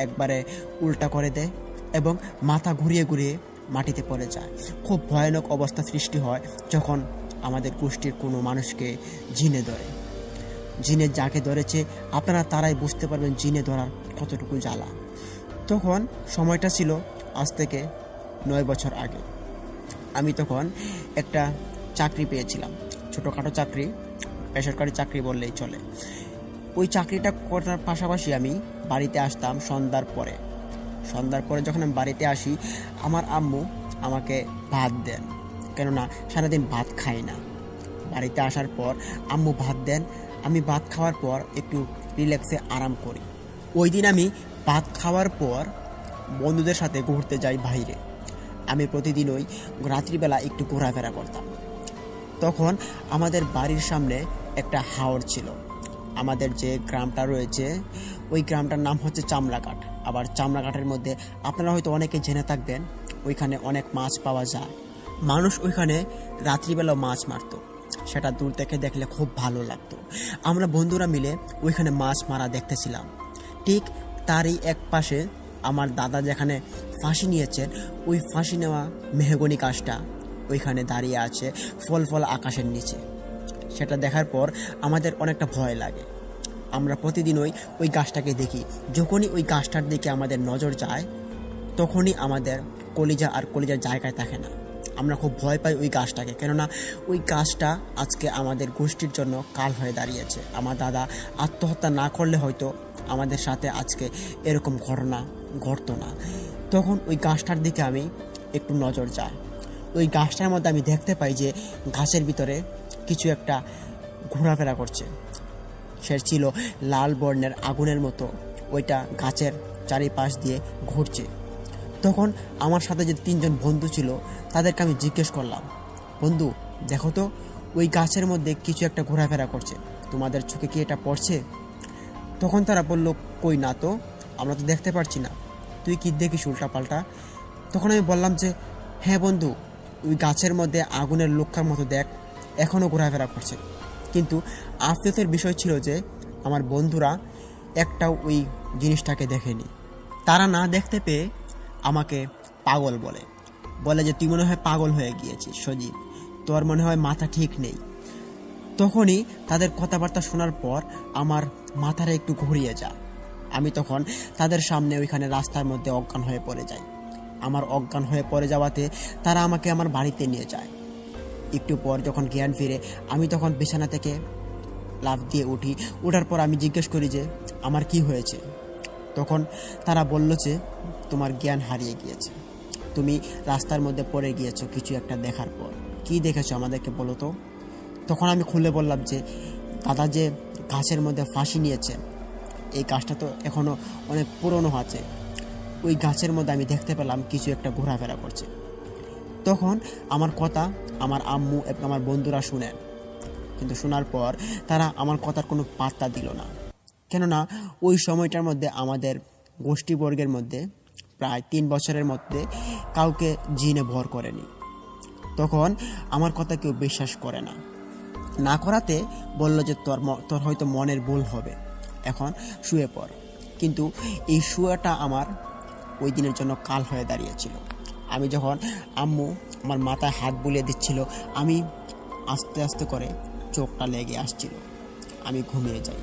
একবারে উল্টা করে দেয় এবং মাথা ঘুরিয়ে ঘুরিয়ে মাটিতে পড়ে যায়। খুব ভয়ানক অবস্থা সৃষ্টি হয় যখন আমাদের গোষ্ঠীর কোনো মানুষকে জিনে ধরে। জিনে যাকে ধরেছে আপনারা তারাই বুঝতে পারবেন জিনে ধরার কতটুকু জ্বালা। তখন সময়টা ছিল আজ থেকে 9 বছর আগে। আমি তখন একটা চাকরি পেয়েছিলাম, ছোটোখাটো চাকরি, বেসরকারি চাকরি বললেই চলে। ওই চাকরিটা করার পাশাপাশি আমি বাড়িতে আসতাম সন্ধ্যার পরে। যখন আমি বাড়িতে আসি আমার আম্মু আমাকে ভাত দেন, কেননা সারাদিন ভাত খাই না। বাড়িতে আসার পর আম্মু ভাত দেন, আমি ভাত খাওয়ার পর একটু রিল্যাক্সে আরাম করি। ওই দিন আমি ভাত খাওয়ার পর বন্ধুদের সাথে ঘুরতে যাই বাইরে। আমি প্রতিদিনই রাত্রিবেলা একটু ঘোরাফেরা করতাম। তখন আমাদের বাড়ির সামনে একটা হাওর ছিল। আমাদের যে গ্রামটা রয়েছে ওই গ্রামটার নাম হচ্ছে চামড়াঘাট। আবার চামড়াঘাটের মধ্যে আপনারা হয়তো অনেকে জেনে থাকবেন ওইখানে অনেক মাছ পাওয়া যায়। মানুষ ওইখানে রাত্রিবেলা মাছ মারত, সেটা দূর থেকে দেখলে খুব ভালো লাগতো। আমরা বন্ধুরা মিলে ওইখানে মাছ মারা দেখতেছিলাম। ঠিক তারই এক পাশে আমার দাদা যেখানে ফাঁসি নিয়েছেন ওই ফাঁসি নেওয়া মেহগনি গাছটা ওইখানে দাঁড়িয়ে আছে ফল আকাশের নিচে। সেটা দেখার পর আমাদের অনেকটা ভয় লাগে। আমরা প্রতিদিনই ওই গাছটাকে দেখি। যখনই ওই গাছটার দিকে আমাদের নজর যায় তখনই আমাদের কলিজা আর কলিজার জায়গায় থাকে না। আমরা খুব ভয় পাই ওই গাছটাকে, কেননা ওই গাছটা আজকে আমাদের গোষ্ঠীর জন্য কাল হয়ে দাঁড়িয়েছে। আমার দাদা আত্মহত্যা না করলে হয়তো আমাদের সাথে আজকে এরকম ঘটনা ঘটতো না। তখন ওই গাছটার দিকে আমি একটু নজর যায়। ওই গাছটার মধ্যে আমি দেখতে পাই যে গাছের ভিতরে কিছু একটা ঘোরাফেরা করছে। সে ছিল লাল বর্ণের আগুনের মতো, ওইটা গাছের চারিপাশ দিয়ে ঘুরছে। তখন আমার সাথে যে 3 জন বন্ধু ছিল তাদেরকে আমি জিজ্ঞেস করলাম, বন্ধু দেখো তো ওই গাছের মধ্যে কিছু একটা ঘোরাফেরা করছে, তোমাদের চোখে কি এটা পড়ছে? তখন তারা বলল, কই না তো, আমরা তো দেখতে পারছি না, তুই কি দেখিস উল্টা পাল্টা? তখন আমি বললাম যে হ্যাঁ বন্ধু, ওই গাছের মধ্যে আগুনের লক্ষার মতো দেখ এখনও ঘোরাফেরা করছে। কিন্তু আফসোসের বিষয় ছিল যে আমার বন্ধুরা একটাও ওই জিনিসটাকে দেখেনি। তারা না দেখতে পেয়ে আমাকে পাগল বলে যে তুই মনে হয় পাগল হয়ে গিয়েছিস সজীব, তোর মনে হয় মাথা ঠিক নেই। তখনই তাদের কথাবার্তা শোনার পর আমার মাথাটা একটু ঘুরিয়ে যায়। আমি তখন তাদের সামনে ওইখানে রাস্তার মধ্যে অজ্ঞান হয়ে পড়ে যাই। আমার অজ্ঞান হয়ে পড়ে যাওয়াতে তারা আমাকে আমার বাড়িতে নিয়ে যায়। একটু পর যখন জ্ঞান ফিরে আমি তখন বিছানা থেকে লাফ দিয়ে উঠি। ওঠার পর আমি জিজ্ঞেস করি যে আমার কি হয়েছে? তখন তারা বলল যে তোমার জ্ঞান হারিয়ে গিয়েছে, তুমি রাস্তার মধ্যে পড়ে গিয়েছো কিছু একটা দেখার পর। কি দেখেছো আমাদেরকে বলো তো। তখন আমি খুলে বললাম যে দাদা যে গাছের মধ্যে ফাঁসি নিয়েছে, এই গাছটা তো এখনও অনেক পুরনো আছে, ওই গাছের মধ্যে আমি দেখতে পেলাম কিছু একটা ঘোরাফেরা করছে। তখন আমার কথা আমার আম্মু এবং আমার বন্ধুরা শুনেন, কিন্তু শোনার পর তারা আমার কথার কোনো পাত্তা দিল না। কেননা ওই সময়টার মধ্যে আমাদের গোষ্ঠীবর্গের মধ্যে প্রায় 3 বছরের মধ্যে কাউকে জিনে ভর করেনি। তখন আমার কথা কেউ বিশ্বাস করে না করাতে বলল যে তোর হয়তো মনের ভুল হবে, এখন শুয়ে পড়। কিন্তু এই শুয়াটা আমার ওই দিনের জন্য কাল হয়ে দাঁড়িয়েছিল। আমি যখন আম্মু আমার মাথায় হাত বুলিয়ে দিচ্ছিল, আমি আস্তে আস্তে করে চোখটা লেগে আসছিল, আমি ঘুমিয়ে যাই।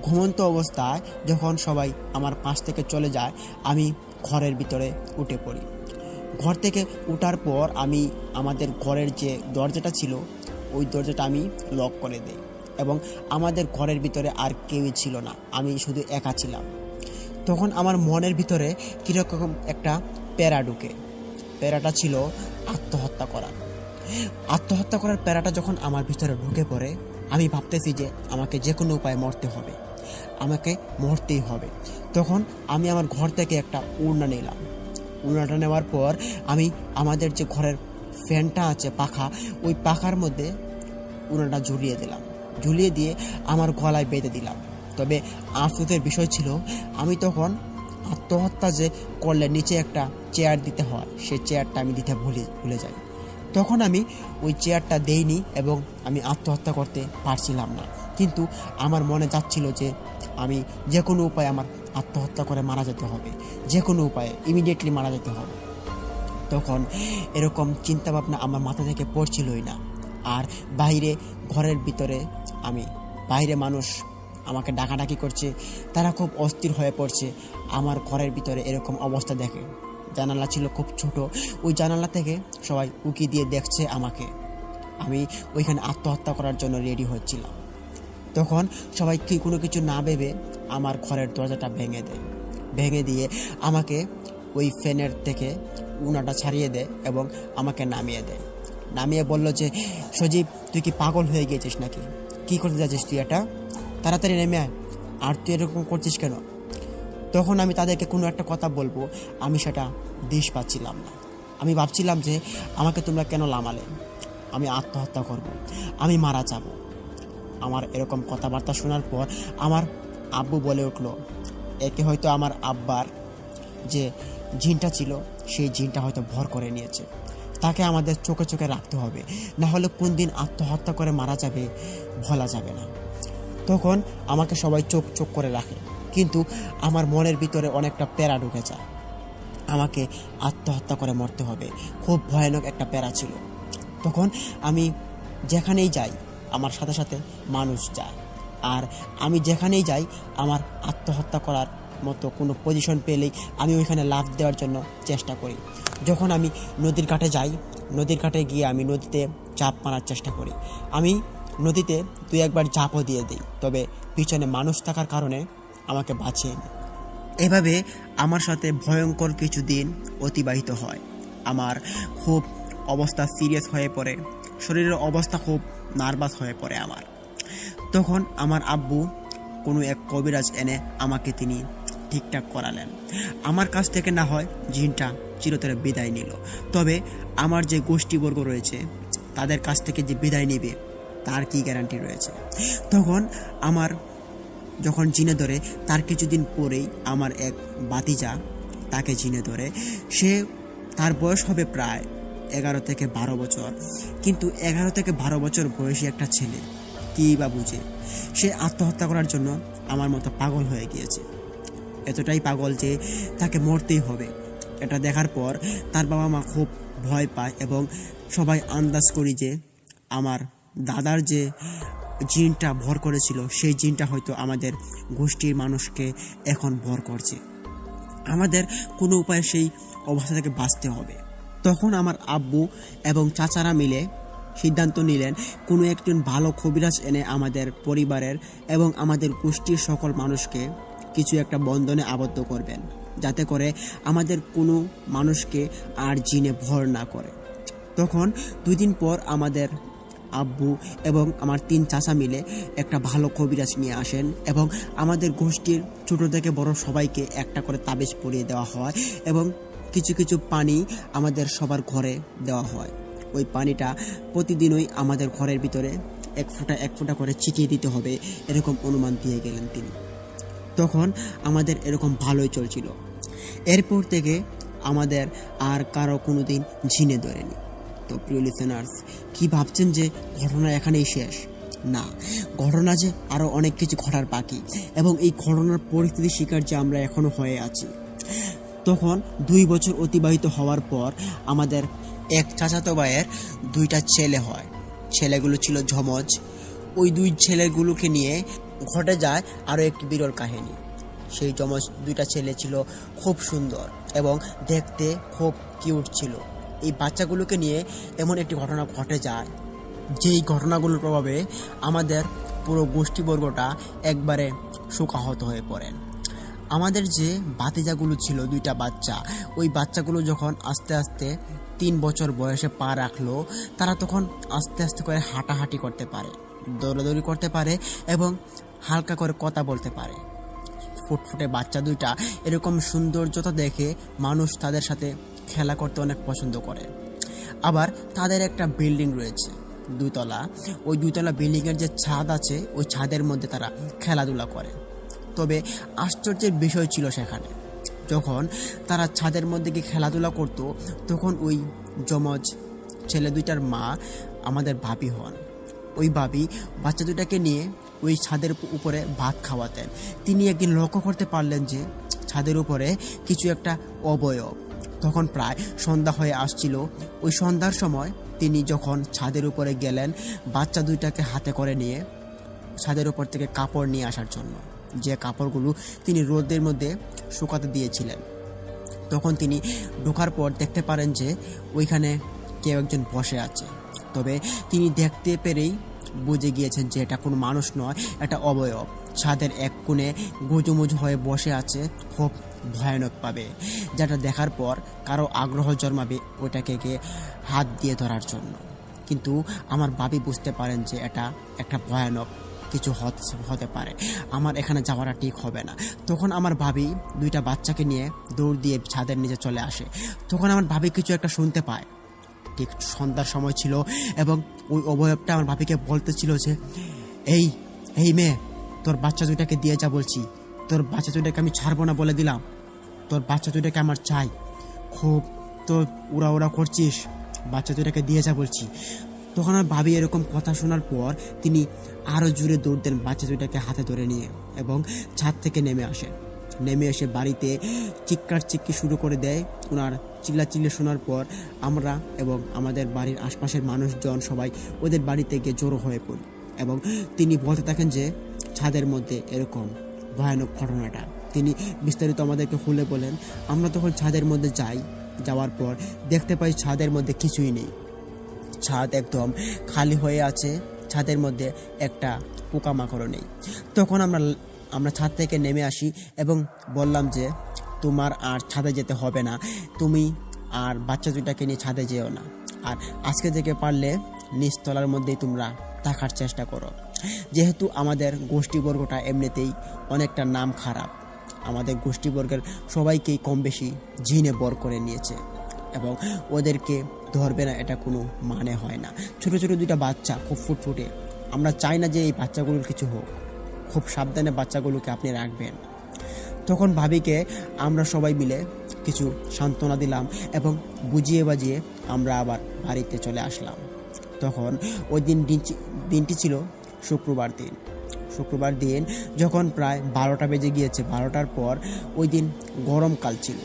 ঘুমন্ত অবস্থায় যখন সবাই আমার পাশ থেকে চলে যায় আমি ঘরের ভিতরে উঠে পড়ি। ঘর থেকে উঠার পর আমি আমাদের ঘরের যে দরজাটা ছিল ওই দরজাটা আমি লক করে দিই এবং আমাদের ঘরের ভিতরে আর কেউই ছিল না, আমি শুধু একা ছিলাম। তখন আমার মনের ভিতরে কীরকম একটা প্যারা ঢুকে। প্যারাটা ছিল আত্মহত্যা করার প্যারাটা যখন আমার ভিতরে ঢুকে পড়ে আমি ভাবতেছি যে আমাকে যে কোনো উপায়ে মরতে হবে, আমাকে মরতেই হবে। তখন আমি আমার ঘর থেকে একটা উড়না নিলাম। উড়নাটা নেওয়ার পর আমি আমাদের যে ঘরের ফ্যানটা আছে পাখা, ওই পাখার মধ্যে উড়নাটা ঝুলিয়ে দিয়ে আমার গলায় বেঁধে দিলাম। তবে আফসোসের বিষয় ছিল আমি তখন
আত্মহত্যা যে করলে নিচে একটা চেয়ার দিতে হয়, সেই চেয়ারটা আমি দিতে ভুলে যাই। তখন আমি ওই চেয়ারটা দেইনি এবং আমি আত্মহত্যা করতে পারছিলাম না। কিন্তু আমার মনে যাচ্ছিল যে আমি যে কোনো উপায়ে আমার আত্মহত্যা করে মারা যেতে হবে, যে কোনো উপায়ে ইমিডিয়েটলি মারা যেতে হবে। তখন এরকম চিন্তাভাবনা আমার মাথা থেকে পড়ছিলই না। আর বাইরে ঘরের ভিতরে বাইরে মানুষ আমাকে ডাকাডাকি করছে, তারা খুব অস্থির হয়ে পড়ছে আমার ঘরের ভিতরে এরকম অবস্থা দেখে। জানালা ছিল খুব ছোট, ওই জানালা থেকে সবাই উকি দিয়ে দেখছে আমাকে। আমি ওইখানে আত্মহত্যা করার জন্য রেডি হচ্ছিলাম। তখন সবাই কোনো কিছু না ভেবে আমার ঘরের দরজাটা ভেঙে দিয়ে আমাকে ওই ফ্যানের থেকে উনাটা ছাড়িয়ে দেয় এবং আমাকে নামিয়ে বলল যে, সজীব, তুই কি পাগল হয়ে গিয়েছিস নাকি? কি করতে যাচ্ছিস তুই? এটা তাড়াতাড়ি নেমে আয়, আর তুই এরকম করছিস কেন? তখন আমি তাদেরকে কোনো একটা কথা বলবো, আমি সেটা দিশ পাচ্ছিলাম না। আমি ভাবছিলাম যে আমাকে তোমরা কেন লামালে, আমি আত্মহত্যা করব, আমি মারা যাব। আমার এরকম কথাবার্তা শোনার পর আমার আব্বু বলে উঠল, একে হয়তো আমার আব্বার যে জিনটা ছিল সেই জিনটা হয়তো ভর করে নিয়েছে, তাকে আমাদের চোখে চোখে রাখতে হবে, না হলে কোন দিন আত্মহত্যা করে মারা যাবে বলা যাবে না। তখন আমাকে সবাই চোখ করে রাখে, কিন্তু আমার মনের ভিতরে অনেকটা প্যারা ঢুকে যায়, আমাকে আত্মহত্যা করে মরতে হবে। খুব ভয়ানক একটা প্যারা ছিল। তখন আমি যেখানেই যাই আমার সাথে সাথে মানুষ যায়, আর আমি যেখানেই যাই আমার আত্মহত্যা করার মতো কোনো পজিশন পেলেই আমি ওইখানে লাফ দেওয়ার জন্য চেষ্টা করি। যখন আমি নদীর ঘাটে গিয়ে আমি নদীতে ঝাঁপ মারার চেষ্টা করি। আমি নদীতে 2-1 ঝাঁপও দিয়ে দিই, তবে পিছনে মানুষ থাকার কারণে আমাকে বাঁচিয়ে নেয়। এভাবে আমার সাথে ভয়ঙ্কর কিছু দিন অতিবাহিত হয়। আমার খুব অবস্থা সিরিয়াস হয়ে পড়ে, শরীরের অবস্থা খুব নার্ভাস হয়ে পড়ে আমার। তখন আমার আব্বু কোনো এক কবিরাজ এনে আমাকে তিনি ঠিকঠাক করালেন। আমার কাছ থেকে না হয় জিনটা চিরতরে বিদায় নিল, তবে আমার যে গোষ্ঠীবর্গ রয়েছে তাদের কাছ থেকে যে বিদায় নেবে তার কি গ্যারান্টি রয়েছে? তখন আমার যখন জিনে ধরে তার কিছুদিন পরেই আমার এক ভাতিজা তাকে জিনে ধরে। তার বয়স হবে প্রায় 11 থেকে 12 বছর, কিন্তু 11 থেকে 12 বছর বয়সী একটা ছেলে কী বা বুঝে, সে আত্মহত্যা করার জন্য আমার মতো পাগল হয়ে গিয়েছে। এতটাই পাগল যে তাকে মরতেই হবে। এটা দেখার পর তার বাবা মা খুব ভয় পায় এবং সবাই আন্দাজ করি যে আমার দাদার যে জিনটা ভর করেছিল সেই জিনটা হয়তো আমাদের গোষ্ঠীর মানুষকে এখন ভর করছে। আমাদের কোনো উপায়ে সেই অবস্থা থেকে বাঁচতে হবে। তখন আমার আব্বু এবং চাচারা মিলে সিদ্ধান্ত নিলেন কোনো একজন ভালো কবিরাজ এনে আমাদের পরিবারের এবং আমাদের গোষ্ঠীর সকল মানুষকে কিছু একটা বন্ধনে আবদ্ধ করবেন, যাতে করে আমাদের কোনো মানুষকে আর জিনে ভর না করে। তখন 2 দিন পর আমাদের আব্বু এবং আমার 3 চাচা মিলে একটা ভালো কবিরাজ নিয়ে আসেন এবং আমাদের গোষ্ঠীর ছোট থেকে বড় সবাইকে একটা করে তাবিজ পরিয়ে দেওয়া হয় এবং কিছু কিছু পানি আমাদের সবার ঘরে দেওয়া হয়। ওই পানিটা প্রতিদিনই আমাদের ঘরের ভিতরে 1 ফোঁটা করে ছিটিয়ে দিতে হবে, এরকম অনুমান দিয়ে গেলেন তিনি। তখন আমাদের এরকম ভালোই চলছিল। এরপর থেকে আমাদের আর কারো কোনো দিন ঝিনে ধরেনি। তো প্রিয় লিসেনার্স, কি ভাবছেন যে ঘটনা এখানেই শেষ? না, ঘটনা যে আরও অনেক কিছু ঘটার বাকি এবং এই ঘটনার পরিস্থিতি শিকার যে আমরা এখনও হয়ে আছি। তখন 2 বছর অতিবাহিত হওয়ার পর আমাদের এক চাচাতো ভাইয়ের 2টা ছেলে হয়। ছেলেগুলো ছিল যমজ। ওই 2 ছেলেগুলোকে নিয়ে ঘটে যায় আরও একটি বিরল কাহিনী। সেই যমজ 2টা ছেলে ছিল খুব সুন্দর এবং দেখতে খুব কিউট ছিল। এই বাচ্চাগুলোকে নিয়ে এমন একটি ঘটনা ঘটে যায়, যেই ঘটনাগুলোর প্রভাবে আমাদের পুরো গোষ্ঠীবর্গটা একবারে শোকাহত হয়ে পড়েন। আমাদের যে ভাতিজাগুলো ছিল 2টা বাচ্চা, ওই বাচ্চাগুলো যখন আস্তে আস্তে 3 বছর বয়সে পা রাখলো, তারা তখন আস্তে আস্তে করে হাঁটাহাঁটি করতে পারে, দৌড়াদৌড়ি করতে পারে এবং হালকা করে কথা বলতে পারে। ফুটফুটে বাচ্চা 2টা এরকম সৌন্দর্যতা দেখে মানুষ তাদের সাথে খেলা করতে অনেক পছন্দ করে। আবার তাদের একটা বিল্ডিং রয়েছে 2 তলা, ওই 2 তলা বিল্ডিংয়ের যে ছাদ আছে ওই ছাদের মধ্যে তারা খেলাধুলা করে। তবে আশ্চর্যের বিষয় ছিল সেখানে যখন তারা ছাদের মধ্যে গিয়ে খেলাধুলা করত, তখন ওই যমজ ছেলে দুইটার মা আমাদের ভাবি হন। ওই ভাবি বাচ্চা দুটাকে নিয়ে ওই ছাদের উপরে ভাত খাওয়াতেন। তিনি একদিন লক্ষ্য করতে পারলেন যে ছাদের উপরে কিছু একটা অবয়ব। তখন প্রায় সন্ধ্যা হয়ে আসছিল। ওই সন্ধ্যার সময় তিনি যখন ছাদের উপরে গেলেন বাচ্চা দুইটাকে হাতে করে নিয়ে ছাদের উপর থেকে কাপড় নিয়ে আসার জন্য, যে কাপড়গুলো তিনি রোদের মধ্যে শুকাতে দিয়েছিলেন। তখন তিনি ঢোকার পর দেখতে পারেন যে ওইখানে কেউ একজন বসে আছে। তবে তিনি দেখতে পেরেই বুঝে গিয়েছেন যে এটা কোনো মানুষ নয়, এটা অবয়ব। ছাদের এক কোণে গুজুমুজু হয়ে বসে আছে, খুব ভয়ানকভাবে, যেটা দেখার পর কারো আগ্রহ জন্মাবে ওইটাকে গিয়ে হাত দিয়ে ধরার জন্য। কিন্তু আমার ভাবি বুঝতে পারেন যে এটা একটা ভয়ানক কিছু হতে পারে, আমার এখানে যাওয়াটা ঠিক হবে না। তখন আমার ভাবি দুইটা বাচ্চাকে নিয়ে দৌড় দিয়ে ছাদের নিচে চলে আসে। তখন আমার ভাবি কিছু একটা শুনতে পায়। ঠিক সন্ধ্যার সময় ছিল এবং ওই অবয়বটা আমার ভাবিকে বলতেছিল যে এই এই মেয়ে, তোর বাচ্চা দুইটাকে দিয়ে যা বলছি, তোর বাচ্চা দুইটাকে আমি ছাড়বো না বলে দিলাম, তোর বাচ্চা দুইটাকে আমার চাই, খুব তো উড়া করছিস, বাচ্চা দুইটাকে দিয়ে যা বলছি। তখন আমার ভাবি এরকম কথা শোনার পর তিনি আরও জোরে দৌড় দেন বাচ্চা দুইটাকে হাতে ধরে নিয়ে এবং ছাদ থেকে নেমে এসে বাড়িতে চিৎকি শুরু করে দেয়। ওনার চিল্লাচিল্লি শোনার পর আমরা এবং আমাদের বাড়ির আশপাশের মানুষজন সবাই ওদের বাড়িতে গিয়ে জড়ো হয়ে পড়ি এবং তিনি বলতে থাকেন যে ছাদের মধ্যে এরকম ভয়ানক ঘটনাটা। তিনি বিস্তারিত আমাদেরকে খুলে বলেন। আমরা তখন ছাদের মধ্যে যাওয়ার পর দেখতে পাই ছাদের মধ্যে কিছুই নেই, ছাদ একদম খালি হয়ে আছে, ছাদের মধ্যে একটা পোকামাকড়ও নেই। তখন আমরা ছাদ থেকে নেমে আসি এবং বললাম যে তোমার আর ছাদে যেতে হবে না, তুমি আর বাচ্চা দুটাকে নিয়ে ছাদে যেও না, আর আজকে থেকে পারলে নিচতলার মধ্যেই তোমরা থাকার চেষ্টা করো। যেহেতু আমাদের গোষ্ঠীবর্গটা এমনিতেই অনেকটা নাম খারাপ, আমাদের গোষ্ঠীবর্গের সবাইকেই কম বেশি জিনে বর করে নিয়েছে এবং ওদেরকে ধরবে না এটা কোনো মানে হয় না। ছোট ছোট দুইটা বাচ্চা খুব ফুটফুটে, আমরা চাই না যে এই বাচ্চাগুলোর কিছু হোক, খুব সাবধানে বাচ্চাগুলোকে আপনি রাখবেন। তখন ভাবিকে আমরা সবাই মিলে কিছু সান্ত্বনা দিলাম এবং বুঝিয়ে বাজিয়ে আমরা আবার বাড়িতে চলে আসলাম। তখন ওই দিনটি ছিল শুক্রবার দিন যখন প্রায় 12টা বেজে গিয়েছে। 12টার পর ওই দিন গরমকাল ছিল।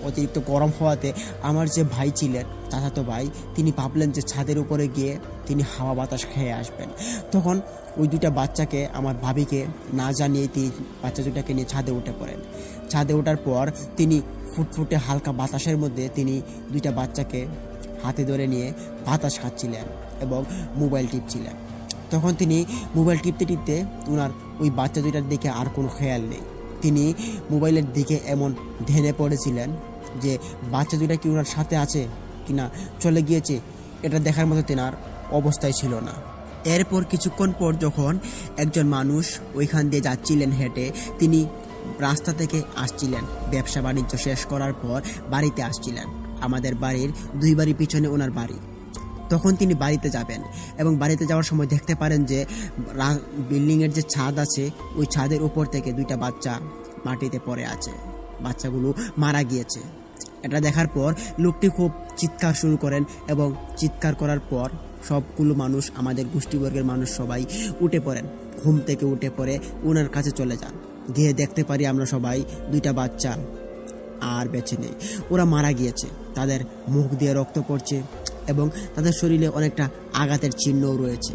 অতিরিক্ত গরম হওয়াতে আমার যে ভাই ছিলেন, চাচাতো ভাই, তিনি ভাবলেন যে ছাদের উপরে গিয়ে তিনি হাওয়া বাতাস খেয়ে আসবেন। তখন ওই দুইটা বাচ্চাকে, আমার ভাবিকে না জানিয়ে তিনি বাচ্চা দুটাকে নিয়ে ছাদে উঠে পড়েন। ছাদে ওঠার পর তিনি ফুটফুটে হালকা বাতাসের মধ্যে তিনি দুইটা বাচ্চাকে হাতে ধরে নিয়ে বাতাস খাচ্ছিলেন এবং মোবাইল টিপছিলেন। তখন তিনি মোবাইল টিপতে ওনার ওই বাচ্চা দুইটার দিকে আর কোনো খেয়াল নেই। তিনি মোবাইলের দিকে এমন ধ্যানে পড়েছিলেন যে বাচ্চা দুইটা কি ওনার সাথে আছে কিনা, চলে গিয়েছে, এটা দেখার মতো তেনার অবস্থায় ছিল না। এরপর কিছুক্ষণ পর যখন একজন মানুষ ওইখান দিয়ে যাচ্ছিলেন হেঁটে, তিনি রাস্তা থেকে আসছিলেন, ব্যবসা বাণিজ্য শেষ করার পর বাড়িতে আসছিলেন। আমাদের বাড়ির 2 বাড়ি পিছনে ওনার বাড়ি। তখন তিনি বাড়িতে যাবেন এবং বাড়িতে যাওয়ার সময় দেখতে পারেন যে বিল্ডিংয়ের যে ছাদ আছে ওই ছাদের উপর থেকে দুইটা বাচ্চা মাটিতে পড়ে আছে, বাচ্চাগুলো মারা গিয়েছে। এটা দেখার পর লোকটি খুব চিৎকার শুরু করেন এবং চিৎকার করার পর সবগুলো মানুষ, আমাদের গোষ্ঠীবর্গের মানুষ সবাই উঠে পড়েন, ঘুম থেকে উঠে পড়ে ওনার কাছে চলে যান। গিয়ে দেখতে পারি আমরা সবাই দুইটা বাচ্চা আর বেঁচে নেই, ওরা মারা গিয়েছে, তাদের মুখ দিয়ে রক্ত পড়ছে এবং তাদের শরীরে অনেকটা আঘাতের চিহ্নও রয়েছে।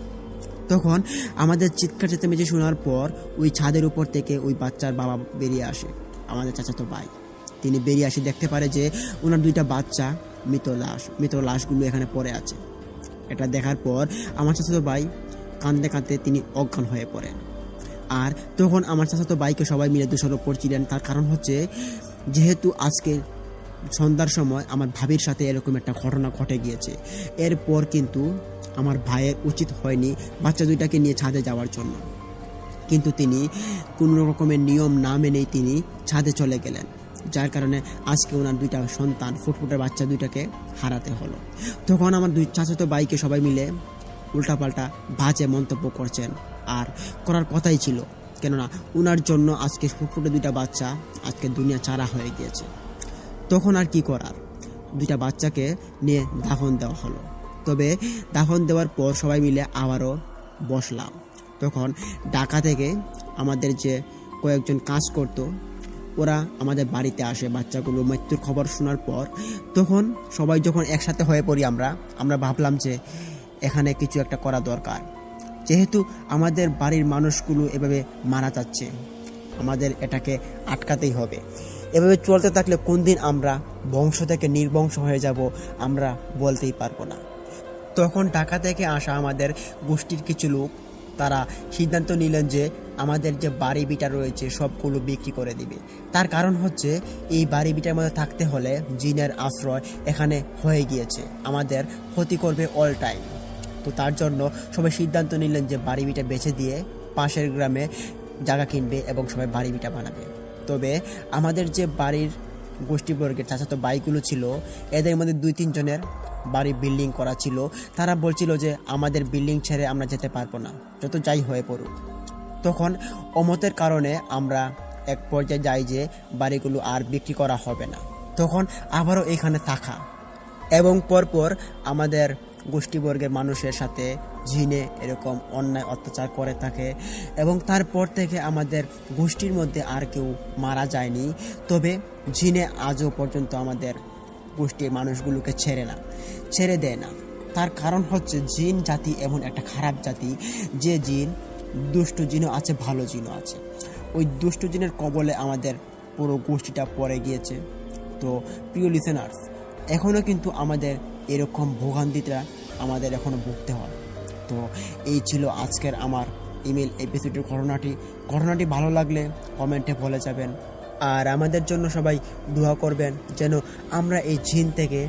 তখন আমাদের চিৎকার চেঁচামেচি শোনার পর ওই ছাদের উপর থেকে ওই বাচ্চার বাবা বেরিয়ে আসে, আমাদের চাচাতো ভাই। তিনি বেরিয়ে আসে দেখতে পারে যে ওনার দুইটা বাচ্চা মৃত লাশগুলো এখানে পড়ে আছে। এটা দেখার পর আমার চাচাতো ভাই কাঁদতে কাঁদতে তিনি অজ্ঞান হয়ে পড়েন। আর তখন আমার চাচাতো ভাইকে সবাই মিলে দোষারোপ করছিলেন। তার কারণ হচ্ছে, যেহেতু আজকে সন্ধ্যার সময় আমার ভাবির সাথে এরকম একটা ঘটনা ঘটে গিয়েছে, এরপর কিন্তু আমার ভাইয়ের উচিত হয়নি বাচ্চা দুইটাকে নিয়ে ছাদে যাওয়ার জন্য, কিন্তু তিনি কোনো রকমের নিয়ম না মেনেই তিনি ছাদে চলে গেলেন, যার কারণে আজকে ওনার দুইটা সন্তান, ফুটফুটে বাচ্চা দুইটাকে হারাতে হলো। তখন আমার দুই চাচাতো ভাইকে সবাই মিলে উল্টাপাল্টা বাজে মন্তব্য করছেন, আর করার কথাই ছিল, কেননা ওনার জন্য আজকে ফুটফুটে দুইটা বাচ্চা আজকে দুনিয়া ছাড়া হয়ে গিয়েছে। তখন আর কি করার, দুইটা বাচ্চাকে নিয়ে দাফন দেওয়া হলো। তবে দাফন দেওয়ার পর সবাই মিলে আবারও বসলাম। তখন ঢাকা থেকে আমাদের যে কয়েকজন কাজ করতো ওরা আমাদের বাড়িতে আসে বাচ্চাগুলো মৃত্যুর খবর শোনার পর। তখন সবাই যখন একসাথে হয়ে পড়ি আমরা ভাবলাম যে এখানে কিছু একটা করা দরকার, যেহেতু আমাদের বাড়ির মানুষগুলো এভাবে মারা যাচ্ছে, আমাদের এটাকে আটকাতেই হবে। এভাবে চলতে থাকলে কোন দিন আমরা বংশ থেকে নির্বংশ হয়ে যাব আমরা বলতেই পারবো না। তখন ঢাকা থেকে আসা আমাদের গোষ্ঠীর কিছু লোক তারা সিদ্ধান্ত নিলেন যে আমাদের যে বাড়ি বিটা রয়েছে সবগুলো বিক্রি করে দিবে। তার কারণ হচ্ছে এই বাড়ি বিটার মধ্যে থাকতে হলে জিনের আশ্রয় এখানে হয়ে গিয়েছে, আমাদের ক্ষতি করবে অল টাইম। তো তার জন্য সবাই সিদ্ধান্ত নিলেন যে বাড়ি বিটা বেচে দিয়ে পাশের গ্রামে জায়গা কিনবে এবং সবাই বাড়ি বিটা বানাবে। তবে আমাদের যে বাড়ির গোষ্ঠীবর্গের চাচাতো ভাইগুলো ছিল এদের মধ্যে 2-3 জনের বাড়ি বিল্ডিং করা ছিল। তারা বলছিল যে আমাদের বিল্ডিং ছেড়ে আমরা যেতে পারবো না, যত যাই হয়ে পড়ুক। তখন অমতের কারণে আমরা এক পর্যায়ে যাই যে বাড়িগুলো আর বিক্রি করা হবে না। তখন আবারও এখানে থাকা এবং পরপর আমাদের গোষ্ঠীবর্গের মানুষের সাথে জিনে এরকম অন্যায় অত্যাচার করে থাকে এবং তারপর থেকে আমাদের গোষ্ঠীর মধ্যে আর কেউ মারা যায়নি। তবে জিনে আজও পর্যন্ত আমাদের গোষ্ঠীর মানুষগুলোকে ছেড়ে দেয় না। তার কারণ হচ্ছে জিন জাতি এমন একটা খারাপ জাতি যে জিন দুষ্ট জিনও আছে, ভালো জিনও আছে। ওই দুষ্ট জিনের কবলে আমাদের পুরো গোষ্ঠীটা পড়ে গিয়েছে। তো প্রিয় লিসেনার্স, এখনও কিন্তু আমাদের এরকম ভোগান্তিটা আমাদের এখনও ভুগতে হয়। তো এই ছিল আজকের আমার ইমেল এপিসোডের ঘটনাটি ভালো লাগলে কমেন্টে বলে যাবেন। আর আমাদের জন্য সবাই দোয়া করবেন যেন আমরা এই জিন থেকে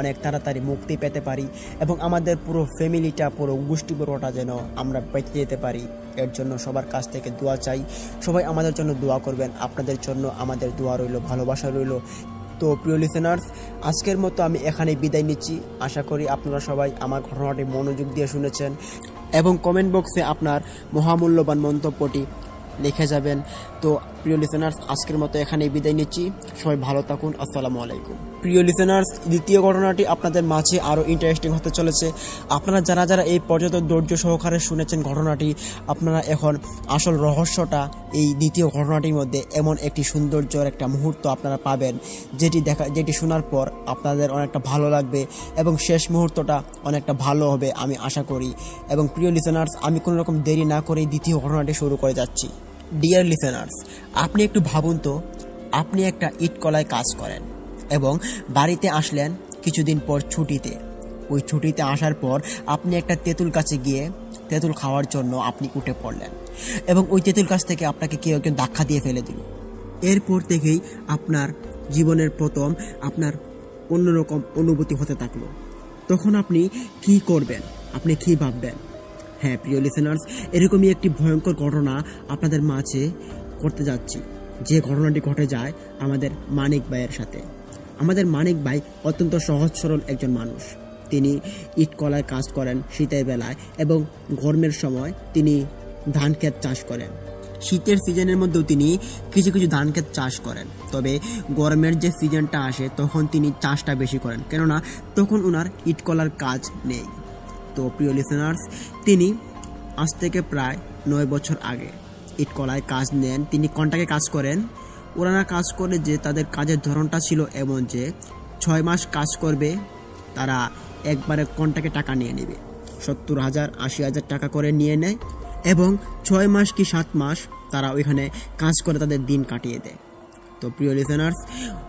অনেক তাড়াতাড়ি মুক্তি পেতে পারি এবং আমাদের পুরো ফ্যামিলিটা, পুরো গোষ্ঠীবর্গটা যেন আমরা বেঁচে যেতে পারি। এর জন্য সবার কাছ থেকে দোয়া চাই। সবাই আমাদের জন্য দোয়া করবেন। আপনাদের জন্য আমাদের দোয়া রইল, ভালোবাসা রইল। তো প্রিয় লিসেনার্স, আজকের মতো আমি এখানেই বিদায় নিচ্ছি। আশা করি আপনারা সবাই আমার ঘটনাটি মনোযোগ দিয়ে শুনেছেন এবং কমেন্ট বক্সে আপনার মহামূল্যবান মন্তব্যটি লিখে যাবেন। তো প্রিয় লিসেনার্স, আজকের মতো এখানেই বিদায় নিচ্ছি। সবাই ভালো থাকুন। আসসালামু আলাইকুম। প্রিয় লিসেনার্স, দ্বিতীয় ঘটনাটি আপনাদের মাঝে আরও ইন্টারেস্টিং হতে চলেছে। আপনারা যারা এই পর্যন্ত ধৈর্য সহকারে শুনেছেন ঘটনাটি, আপনারা এখন আসল রহস্যটা এই দ্বিতীয় ঘটনাটির মধ্যে এমন একটি সৌন্দর্যের একটা মুহূর্ত আপনারা পাবেন যেটি শোনার পর আপনাদের অনেকটা ভালো লাগবে এবং শেষ মুহূর্তটা অনেকটা ভালো হবে আমি আশা করি। এবং প্রিয় লিসেনার্স, আমি কোনো রকম দেরি না করে দ্বিতীয় ঘটনাটি শুরু করে যাচ্ছি। ডিয়ার লিসেনার্স, আপনি একটু ভাবুন তো, আপনি একটা ইট কলায় কাজ করেন এবং বাড়িতে আসলেন কিছুদিন পর ছুটিতে। ওই ছুটিতে আসার পর আপনি একটা তেঁতুল গাছে গিয়ে তেঁতুল খাওয়ার জন্য আপনি উঠে পড়লেন এবং ওই তেঁতুল গাছ থেকে আপনাকে কেউ একজন ধাক্কা দিয়ে ফেলে দিল। এরপর থেকেই আপনার জীবনের প্রথম আপনার অন্যরকম অনুভূতি হতে থাকলো। তখন আপনি কি করবেন, আপনি কি ভাববেন? হ্যাঁ প্রিয় লিসেনার্স, এরকমই একটি ভয়ঙ্কর ঘটনা আপনাদের মাঝে করতে যাচ্ছি। যে ঘটনাটি ঘটে যায় আমাদের মানিক ভাইয়ের সাথে। আমাদের মানিক ভাই অত্যন্ত সহজ সরল একজন মানুষ। তিনি ইট কলায় কাজ করেন শীতের বেলায় এবং গরমের সময় তিনি ধান ক্ষেত চাষ করেন। শীতের সিজনের মধ্যেও তিনি কিছু ধান ক্ষেত চাষ করেন। তবে গরমের যে সিজনটা আসে তখন তিনি চাষটা বেশি করেন, কেননা তখন ওনার ইট কলার কাজ নেই। তো প্রিয় লিসেনার্স, তিনি আজ থেকে প্রায় 9 বছর আগে ইট কলায় কাজ নেন। তিনি কন্ট্রাক্টে কাজ করেন। ওনারা কাজ করে যে তাদের কাজের ধরনটা ছিল এমন যে 6 মাস কাজ করবে, তারা একবারে কন্ট্রাক্টে টাকা নিয়ে নেবে, 70,000 80,000 টাকা করে নিয়ে নেয় এবং 6 মাস কি 7 মাস তারা ওইখানে কাজ করে তাদের দিন কাটিয়ে দেয়। তো প্রিয় লিসেনার্স,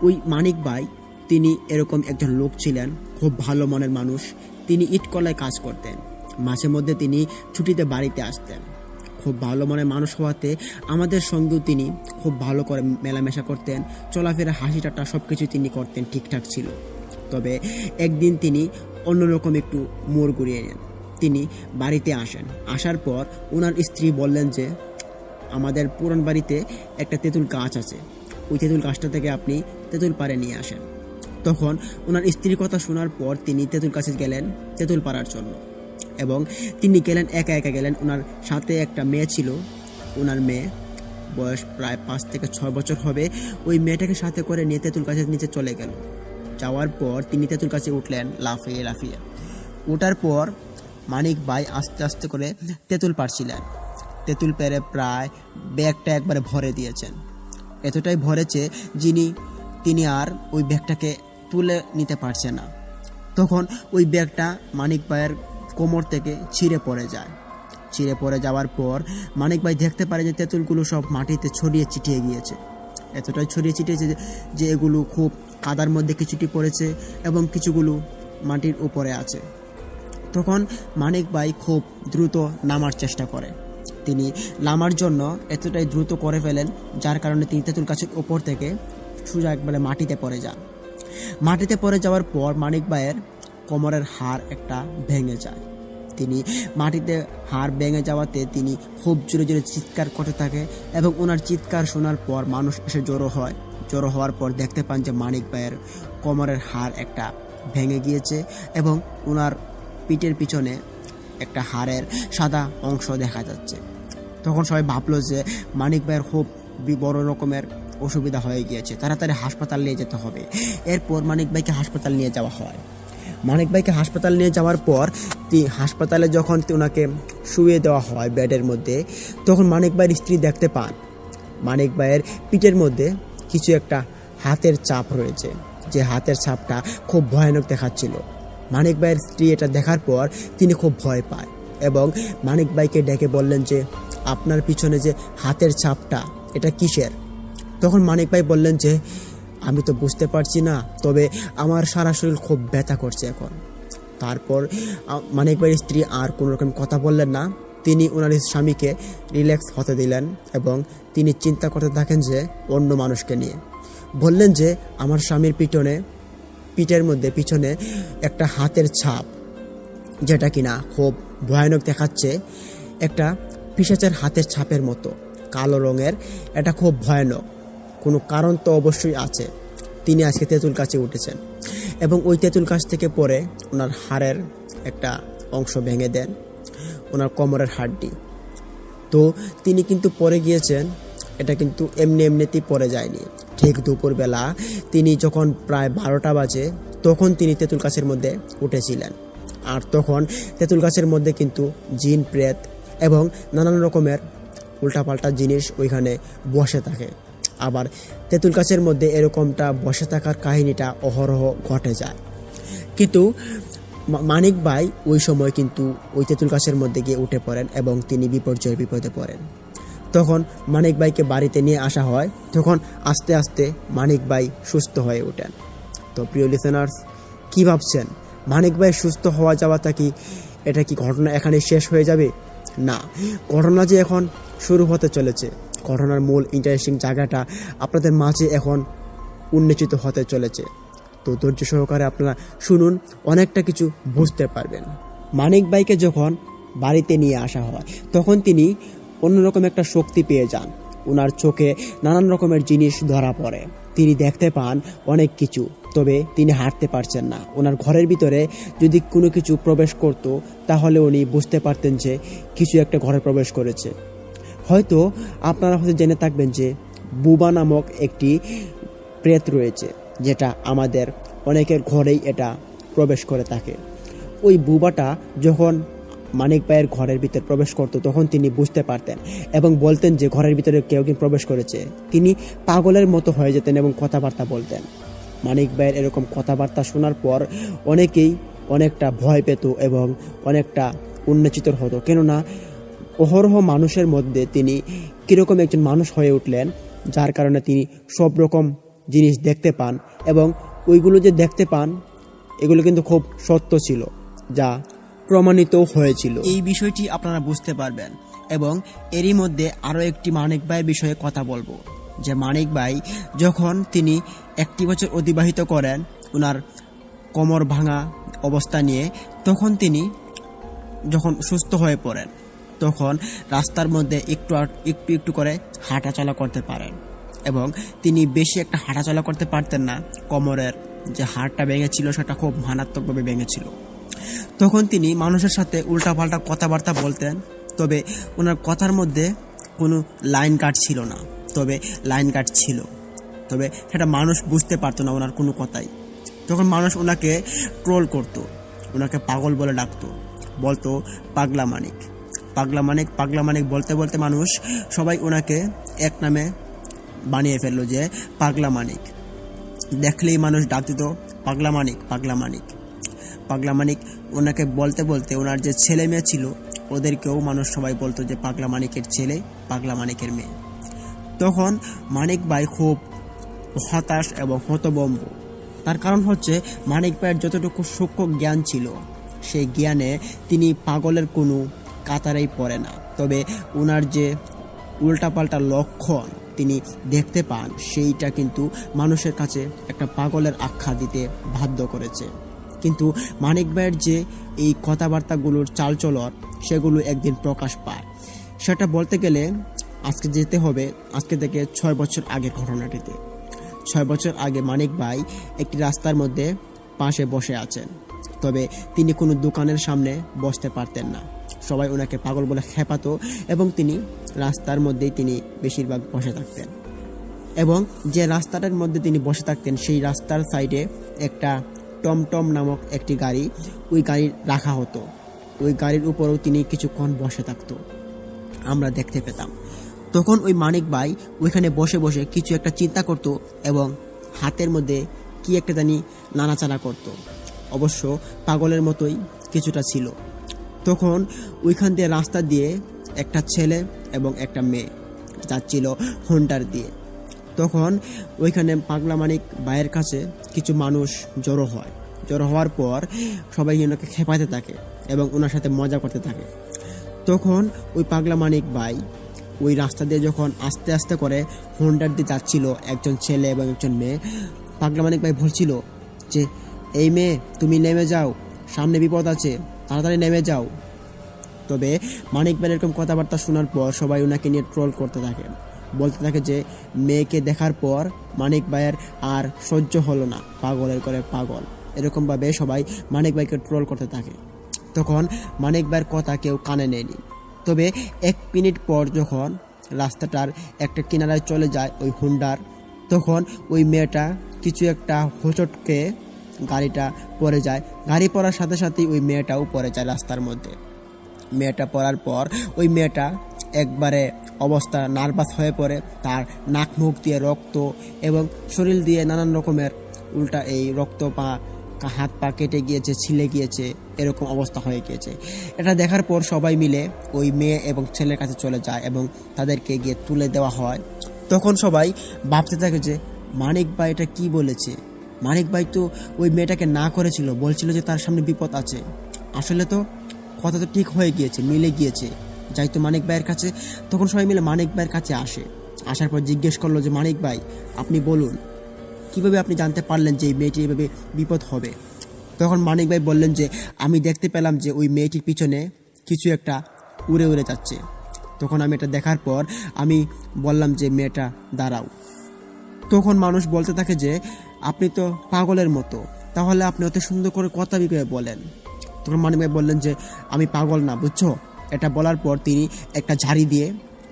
ওই মানিক ভাই তিনি এরকম একজন লোক ছিলেন, খুব ভালো মনের মানুষ। তিনি ইট কলায় কাজ করতেন, মাঝে মধ্যে তিনি ছুটিতে বাড়িতে আসতেন। খুব ভালো মনের মানুষ হওয়াতে আমাদের সঙ্গেও তিনি খুব ভালো করে মেলামেশা করতেন, চলাফেরা হাসি ঠাট্টা সব কিছু তিনি করতেন, ঠিকঠাক ছিল। তবে একদিন তিনি অন্যরকম একটু মোড় ঘুরিয়ে নেন। তিনি বাড়িতে আসেন। আসার পর ওনার স্ত্রী বললেন যে আমাদের পুরান বাড়িতে একটা তেঁতুল গাছ আছে, ওই তেঁতুল গাছটা থেকে আপনি তেঁতুল পাড়ে নিয়ে আসেন। তখন ওনার স্ত্রীর কথা শোনার পর তিনি তেঁতুল গাছে গেলেন তেঁতুল পাড়ার জন্য এবং তিনি গেলেন একা গেলেন। ওনার সাথে একটা মেয়ে ছিল, ওনার মেয়ে, বয়স প্রায় 5 থেকে 6 বছর হবে। ওই মেয়েটাকে সাথে করে নিয়ে তেঁতুল গাছের নিচে চলে গেল। যাওয়ার পর তিনি তেঁতুল গাছে উঠলেন লাফিয়ে লাফিয়ে। ওঠার পর মানিক ভাই আস্তে আস্তে করে তেঁতুল পাড়ছিলেন। তেঁতুল পেরে প্রায় ব্যাগটা একবারে ভরে দিয়েছেন। এতটাই ভরেছে তিনি আর ওই ব্যাগটাকে তুলে নিতে পারছে না। তখন ওই ব্যাগটা মানিক ভাইয়ের কোমর থেকে ছিঁড়ে পড়ে যায়। ছিঁড়ে পড়ে যাওয়ার পর মানিক ভাই দেখতে পারে যে তেঁতুলগুলো সব মাটিতে ছড়িয়ে ছিটিয়ে গিয়েছে। এতটাই ছড়িয়ে ছিটিয়েছে যে এগুলো খুব কাদার মধ্যে কিছুটি পড়েছে এবং কিছুগুলো মাটির উপরে আছে। তখন মানিক ভাই খুব দ্রুত নামার চেষ্টা করে। তিনি নামার জন্য এতটাই দ্রুত করে ফেলেন, যার কারণে তিনি তেঁতুল গাছের উপর থেকে সোজা একবারে মাটিতে পড়ে যান। মাটিতে পড়ে যাওয়ার পর মানিক ভাইয়ের কোমরের হাড় একটা ভেঙে যায়। তিনি মাটিতে হাড় ভেঙে যাওয়াতে তিনি খুব জোরে জোরে চিৎকার করতে থাকে এবং ওনার চিৎকার শোনার পর মানুষ এসে জড়ো হয়। জড়ো হওয়ার পর দেখতে পান যে মানিক ভাইয়ের কোমরের হাড় একটা ভেঙে গিয়েছে এবং ওনার পিঠের পিছনে একটা হাড়ের সাদা অংশ দেখা যাচ্ছে। তখন সবাই ভাবলো যে মানিক ভাইয়ের খুব বড় রকমের অসুবিধা হয়ে গিয়েছে, তাড়াতাড়ি হাসপাতাল নিয়ে যেতে হবে। এরপর মানিক ভাইকে হাসপাতাল নিয়ে যাওয়া হয়। মানিক ভাইকে হাসপাতাল নিয়ে যাওয়ার পর হাসপাতালে যখন ওনাকে শুয়ে দেওয়া হয় বেডের মধ্যে, তখন মানিক ভাইয়ের স্ত্রী দেখতে পান মানিক ভাইয়ের পিঠের মধ্যে কিছু একটা হাতের ছাপ রয়েছে, যে হাতের ছাপটা খুব ভয়ানক দেখাচ্ছিল। মানিক ভাইয়ের স্ত্রী এটা দেখার পর তিনি খুব ভয় পায় এবং মানিক ভাইকে ডেকে বললেন যে আপনার পিছনে যে হাতের ছাপটা এটা কিসের? তখন মানিক ভাই বললেন যে আমি তো বুঝতে পারছি না, তবে আমার সারা শরীর খুব ব্যথা করছে এখন। তারপর মানিক ভাইয়ের স্ত্রী আর কোনো রকম কথা বললেন না। তিনি ওনার স্বামীকে রিল্যাক্স হতে দিলেন এবং তিনি চিন্তা করতে থাকেন যে অন্য মানুষকে নিয়ে। বললেন যে আমার স্বামীর পিঠের মধ্যে পিছনে একটা হাতের ছাপ, যেটা কিনা খুব ভয়ানক দেখাচ্ছে, একটা পিশাচের হাতের ছাপের মতো কালো রঙের। এটা খুব ভয়ানক, কোনো কারণ তো অবশ্যই আছে। তিনি আজকে তেঁতুল গাছে উঠেছেন এবং ওই তেঁতুল গাছ থেকে পরে ওনার হাড়ের একটা অংশ ভেঙে দেন, ওনার কোমরের হাড়টি। তো তিনি কিন্তু পরে গিয়েছেন, এটা কিন্তু এমনিতেই পড়ে যায়নি। ঠিক দুপুরবেলা তিনি যখন প্রায় 12টা বাজে, তখন তিনি তেঁতুল গাছের মধ্যে উঠেছিলেন। আর তখন তেঁতুল গাছের মধ্যে কিন্তু জিন, প্রেত এবং নানান রকমের উল্টাপাল্টা জিনিস ওইখানে বসে থাকে। আবার তেঁতুল গাছের মধ্যে এরকমটা বসে থাকার কাহিনীটা অহরহ ঘটে যায়। কিন্তু মানিক ভাই ওই সময় কিন্তু ওই তেঁতুল গাছের মধ্যে গিয়ে উঠে পড়েন এবং তিনি বিপদে পড়েন। তখন মানিক ভাইকে বাড়িতে নিয়ে আসা হয়। তখন আস্তে আস্তে মানিক ভাই সুস্থ হয়ে ওঠেন। তো প্রিয় লিসেনার্স, কী ভাবছেন? মানিক ভাই সুস্থ হওয়া যাওয়াটা কি এটা কি ঘটনা এখানে শেষ হয়ে যাবে? না, ঘটনা যে এখন শুরু হতে চলেছে। ঘটনার মূল ইন্টারেস্টিং জায়গাটা আপনাদের মাঝে এখন উন্মোচিত হতে চলেছে। তো ধৈর্য সহকারে আপনারা শুনুন, অনেকটা কিছু বুঝতে পারবেন। মানিক ভাইকে যখন বাড়িতে নিয়ে আসা হয়, তখন তিনি অন্যরকম একটা শক্তি পেয়ে যান। ওনার চোখে নানান রকমের জিনিস ধরা পড়ে। তিনি দেখতে পান অনেক কিছু, তবে তিনি হাঁটতে পারছেন না। ওনার ঘরের ভিতরে যদি কোনো কিছু প্রবেশ করত, তাহলে উনি বুঝতে পারতেন যে কিছু একটা ঘরে প্রবেশ করেছে। হয়তো আপনারা হয়তো জেনে থাকবেন যে বুবা নামক একটি প্রেত রয়েছে, যেটা আমাদের অনেকের ঘরেই এটা প্রবেশ করে থাকে। ওই বুবাটা যখন মানিক ভাইয়ের ঘরের ভিতরে প্রবেশ করত, তখন তিনি বুঝতে পারতেন এবং বলতেন যে ঘরের ভিতরে কেউ প্রবেশ করেছে। তিনি পাগলের মতো হয়ে যেতেন এবং কথাবার্তা বলতেন। মানিক ভাইয়ের এরকম কথাবার্তা শোনার পর অনেকেই অনেকটা ভয় পেত এবং অনেকটা উন্মোচিত হতো। কেননা অহরহ মানুষের মধ্যে তিনি কীরকম একজন মানুষ হয়ে উঠলেন, যার কারণে তিনি সব রকম জিনিস দেখতে পান এবং ওইগুলো যে দেখতে পান এগুলো কিন্তু খুব সত্য ছিল, যা প্রমাণিত হয়েছিল। এই বিষয়টি আপনারা বুঝতে পারবেন। এবং এরই মধ্যে আরও একটি মানিক ভাইয়ের বিষয়ে কথা বলবো, যে মানিক ভাই যখন তিনি 1 বছর অতিবাহিত করেন ওনার কোমর ভাঙা অবস্থা নিয়ে, তখন তিনি যখন সুস্থ হয়ে পড়েন, তখন রাস্তার মধ্যে একটু করে হাঁটাচলা করতে পারেন। এবং তিনি বেশি একটা হাঁটাচলা করতে পারতেন না, কোমরের যে হাড়টা ভেঙেছিল সেটা খুব মারাত্মকভাবে ভেঙেছিল। তখন তিনি মানুষের সাথে উল্টাপাল্টা কথাবার্তা বলতেন, তবে ওনার কথার মধ্যে কোনো লাইন কাট ছিল না, তবে লাইন কাট ছিল, তবে সেটা মানুষ বুঝতে পারতো না ওনার কোনো কথাই। তখন মানুষ ওনাকে ট্রোল করতো, ওনাকে পাগল বলে ডাকতো, বলতো পাগলা মানিক, পাগলা মানিক, পাগলা মানিক বলতে বলতে মানুষ সবাই ওনাকে এক নামে বানিয়ে ফেললো যে পাগলা মানিক। দেখলেই মানুষ ডাক দিত পাগলা মানিক, পাগলা মানিক, পাগলা মানিক। ওনাকে বলতে বলতে ওনার যে ছেলে মেয়ে ছিল ওদেরকেও মানুষ সবাই বলতো যে পাগলা মানিকের ছেলে, পাগলা মানিকের মেয়ে। তখন মানিক ভাই খুব হতাশ এবং হতভম্ব। তার কারণ হচ্ছে মানিক ভাইয়ের যতটুকু সূক্ষ্ম জ্ঞান ছিল সেই জ্ঞানে তিনি পাগলের কোনো কাতারেই পড়ে না, তবে ওনার যে উল্টাপাল্টা লক্ষণ তিনি দেখতে পান সেইটা কিন্তু মানুষের কাছে একটা পাগলের আখ্যা দিতে বাধ্য করেছে। কিন্তু মানিক ভাইয়ের যে এই কথাবার্তাগুলোর চালচলন সেগুলো একদিন প্রকাশ পায়। সেটা বলতে গেলে আজকে যেতে হবে আজকে থেকে 6 বছর আগের ঘটনাটিতে। 6 বছর আগে মানিক ভাই একটি রাস্তার মধ্যে পাশে বসে আছেন, তবে তিনি কোনো দোকানের সামনে বসতে পারতেন না। সবাই ওনাকে পাগল বলে খেপাতো এবং তিনি রাস্তার মধ্যেই তিনি বেশিরভাগ বসে থাকতেন। এবং যে রাস্তাটার মধ্যে তিনি বসে থাকতেন সেই রাস্তার সাইডে একটা টমটম নামক একটি গাড়ি, ওই গাড়ি রাখা হতো। ওই গাড়ির উপরেও তিনি কিছুক্ষণ বসে থাকতো, আমরা দেখতে পেতাম। তখন ওই মানিক ভাই ওইখানে বসে বসে কিছু একটা চিন্তা করত এবং হাতের মধ্যে কি একটা জানি নাড়াচাড়া করত, অবশ্য পাগলের মতোই কিছুটা ছিল। তখন ওইখান দিয়ে রাস্তা দিয়ে একটা ছেলে এবং একটা মেয়ে যাচ্ছিল হোন্ডার দিয়ে। তখন ওইখানে পাগলা মানিক ভাইয়ের কাছে কিছু মানুষ জড়ো হয়। জড়ো হওয়ার পর সবাই ওনাকে খেপাতে থাকে এবং ওনার সাথে মজা করতে থাকে। তখন ওই পাগলা মানিক ভাই ওই রাস্তা দিয়ে যখন আস্তে আস্তে করে হোন্ডার দিয়ে যাচ্ছিল একজন ছেলে এবং একজন মেয়ে, পাগলা মানিক ভাই বলছিল যে এই মেয়ে তুমি নেমে যাও, সামনে বিপদ আছে, তাড়াতাড়ি নেমে যাও। তবে মানিক ভাইয়ের এরকম কথাবার্তা শোনার পর সবাই ওনাকে নিয়ে ট্রোল করতে থাকে, বলতে থাকে যে মেয়েকে দেখার পর মানিক ভাইয়ের আর সহ্য হলো না, পাগলের করে পাগল, এরকমভাবে সবাই মানিক ভাইকে ট্রোল করতে থাকে। তখন মানিক ভাইয়ের কথা কেউ কানে নেয়নি। তবে 1 মিনিট পর যখন রাস্তাটার একটা কিনারায় চলে যায় ওই হোন্ডার, তখন ওই মেয়েটা কিছু একটা হোঁচটকে গাড়িটা পড়ে যায়। গাড়ি পড়ার সাথে সাথেই ওই মেয়েটাও পড়ে যায় রাস্তার মধ্যে। মেয়েটা পড়ার পর ওই মেয়েটা একবারে অবস্থা নার্ভাস হয়ে পড়ে, তার নাক মুখ দিয়ে রক্ত এবং শরীর দিয়ে নানান রকমের উল্টা এই রক্ত, হাত পা কেটে গিয়েছে, ছিলে গিয়েছে, এরকম অবস্থা হয়ে গিয়েছে। এটা দেখার পর সবাই মিলে ওই মেয়ে এবং ছেলের কাছে চলে যায় এবং তাদেরকে গিয়ে তুলে দেওয়া হয়। তখন সবাই ভাবতে থাকে যে মানিক ভাই এটা কী বলেছে, মানিক ভাই তো ওই মেয়েটাকে না করেছিল, বলছিল যে তার সামনে বিপদ আছে। আসলে তো কথা তো ঠিক হয়ে গিয়েছে, মিলে গিয়েছে, যাই তো মানিক ভাইয়ের কাছে। তখন সবাই মিলে মানিক ভাইয়ের কাছে আসে। আসার পর জিজ্ঞেস করলো যে মানিক ভাই আপনি বলুন, কীভাবে আপনি জানতে পারলেন যে এই মেয়েটি এভাবে বিপদ হবে? তখন মানিক ভাই বললেন যে আমি দেখতে পেলাম যে ওই মেয়েটির পিছনে কিছু একটা উড়ে উড়ে যাচ্ছে। তখন আমি এটা দেখার পর আমি বললাম যে মেয়েটা দাঁড়াও। তখন মানুষ বলতে থাকে যে আপনি তো পাগলের মতো, তাহলে আপনি অত সুন্দর করে কথা বিভাবে বলেন। তখন মানিক ভাই বললেন যে আমি পাগল না, বুঝছো। এটা বলার পর তিনি একটা ঝাড়ি দিয়ে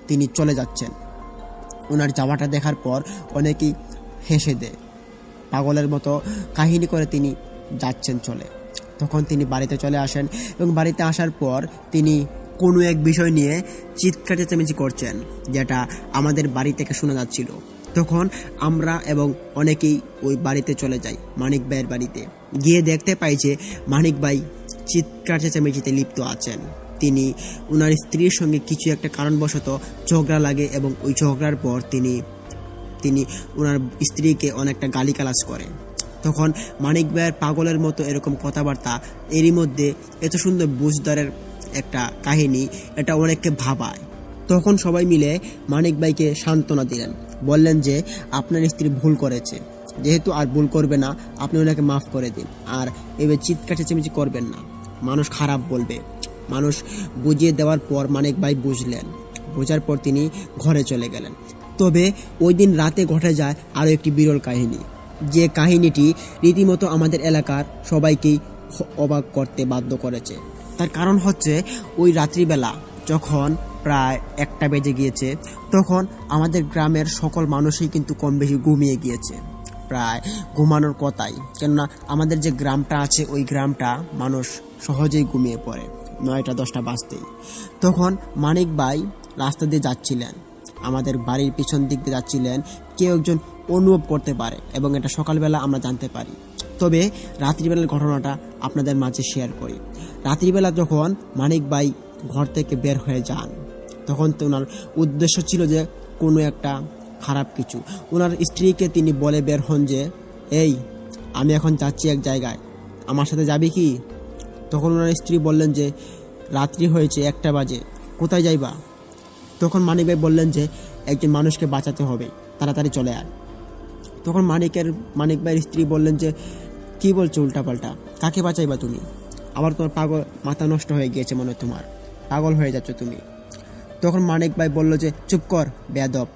তিনি চলে যাচ্ছেন। ওনার যাওয়াটা দেখার পর অনেকেই হেসে দেয়, পাগলের মতো কাহিনী করে তিনি যাচ্ছেন চলে। তখন তিনি বাড়িতে চলে আসেন এবং বাড়িতে আসার পর তিনি কোনো এক বিষয় নিয়ে চিৎকার চেঁচামেচি করছেন, যেটা আমাদের বাড়ি থেকে শোনা যাচ্ছিল। তখন আমরা এবং অনেকেই ওই বাড়িতে চলে যাই, মানিক ভাইয়ের বাড়িতে গিয়ে দেখতে পাই যে মানিক ভাই চিৎকার চেঁচামেচিতে লিপ্ত আছেন। তিনি ওনার স্ত্রীর সঙ্গে কিছু একটা কারণবশত ঝগড়া লাগে এবং ওই ঝগড়ার পর তিনি ওনার স্ত্রীকে অনেকটা গালিগালাজ করে। তখন মানিক ভাইয়ের পাগলের মতো এরকম কথাবার্তা, এরই মধ্যে এত সুন্দর বুঝদারের একটা কাহিনী, এটা অনেককে ভাবায়। তখন সবাই মিলে মানিক ভাইকে সান্ত্বনা দিলেন, বললেন যে আপনার স্ত্রী ভুল করেছে, যেহেতু আর ভুল করবে না, আপনি ওনাকে মাফ করে দিন, আর এবার চিৎকার চেঁচামেচি করবেন না, মানুষ খারাপ বলবে। মানুষ বুঝিয়ে দেওয়ার পর মানিক ভাই বুঝলেন, বোঝার পর তিনি ঘরে চলে গেলেন। তবে ওই দিন রাতে ঘটে যায় আরও একটি বিরল কাহিনী, যে কাহিনীটি রীতিমতো আমাদের এলাকার সবাইকেই অবাক করতে বাধ্য করেছে। তার কারণ হচ্ছে ওই রাত্রিবেলা যখন প্রায় 1টা বেজে গিয়েছে। তখন আমাদের গ্রামের সকল মানুষই কিন্তু কম বেশি ঘুমিয়ে গিয়েছে, প্রায় ঘুমানোর কথাই, কেননা আমাদের যে গ্রামটা আছে ওই গ্রামটা মানুষ সহজেই ঘুমিয়ে পড়ে 9টা 10টা বাজতেই। তখন মানিক ভাই রাস্তা দিয়ে যাচ্ছিলেন, আমাদের বাড়ির পিছন দিক দিয়ে যাচ্ছিলেন, কেউ একজন অনুভব করতে পারে এবং এটা সকালবেলা আমরা জানতে পারি। তবে রাত্রিবেলার ঘটনাটা আপনাদের মাঝে শেয়ার করি। রাত্রিবেলা যখন মানিক ভাই ঘর থেকে বের হয়ে যান, তখন তো ওনার উদ্দেশ্য ছিল যে কোনো একটা খারাপ কিছু। ওনার স্ত্রীকে তিনি বলে বের হন যে, এই আমি এখন যাচ্ছি এক জায়গায়, আমার সাথে যাবি কি? তখন ওনার স্ত্রী বললেন যে, রাত্রি হয়েছে, 1টা বাজে, কোথায় যাইবা? তখন মানিক ভাই বললেন যে, একজন মানুষকে বাঁচাতে হবে, তাড়াতাড়ি চলে আয়। তখন মানিক ভাইয়ের স্ত্রী বললেন যে, কি বলছো উল্টাপাল্টা, কাকে বাঁচাইবা তুমি? আবার তোমার পাগল, মাথা নষ্ট হয়ে গিয়েছে মনে হয়, তোমার পাগল হয়ে যাচ্ছ তুমি। তখন মানিক ভাই বলল যে, চুপ কর বেয়াদব,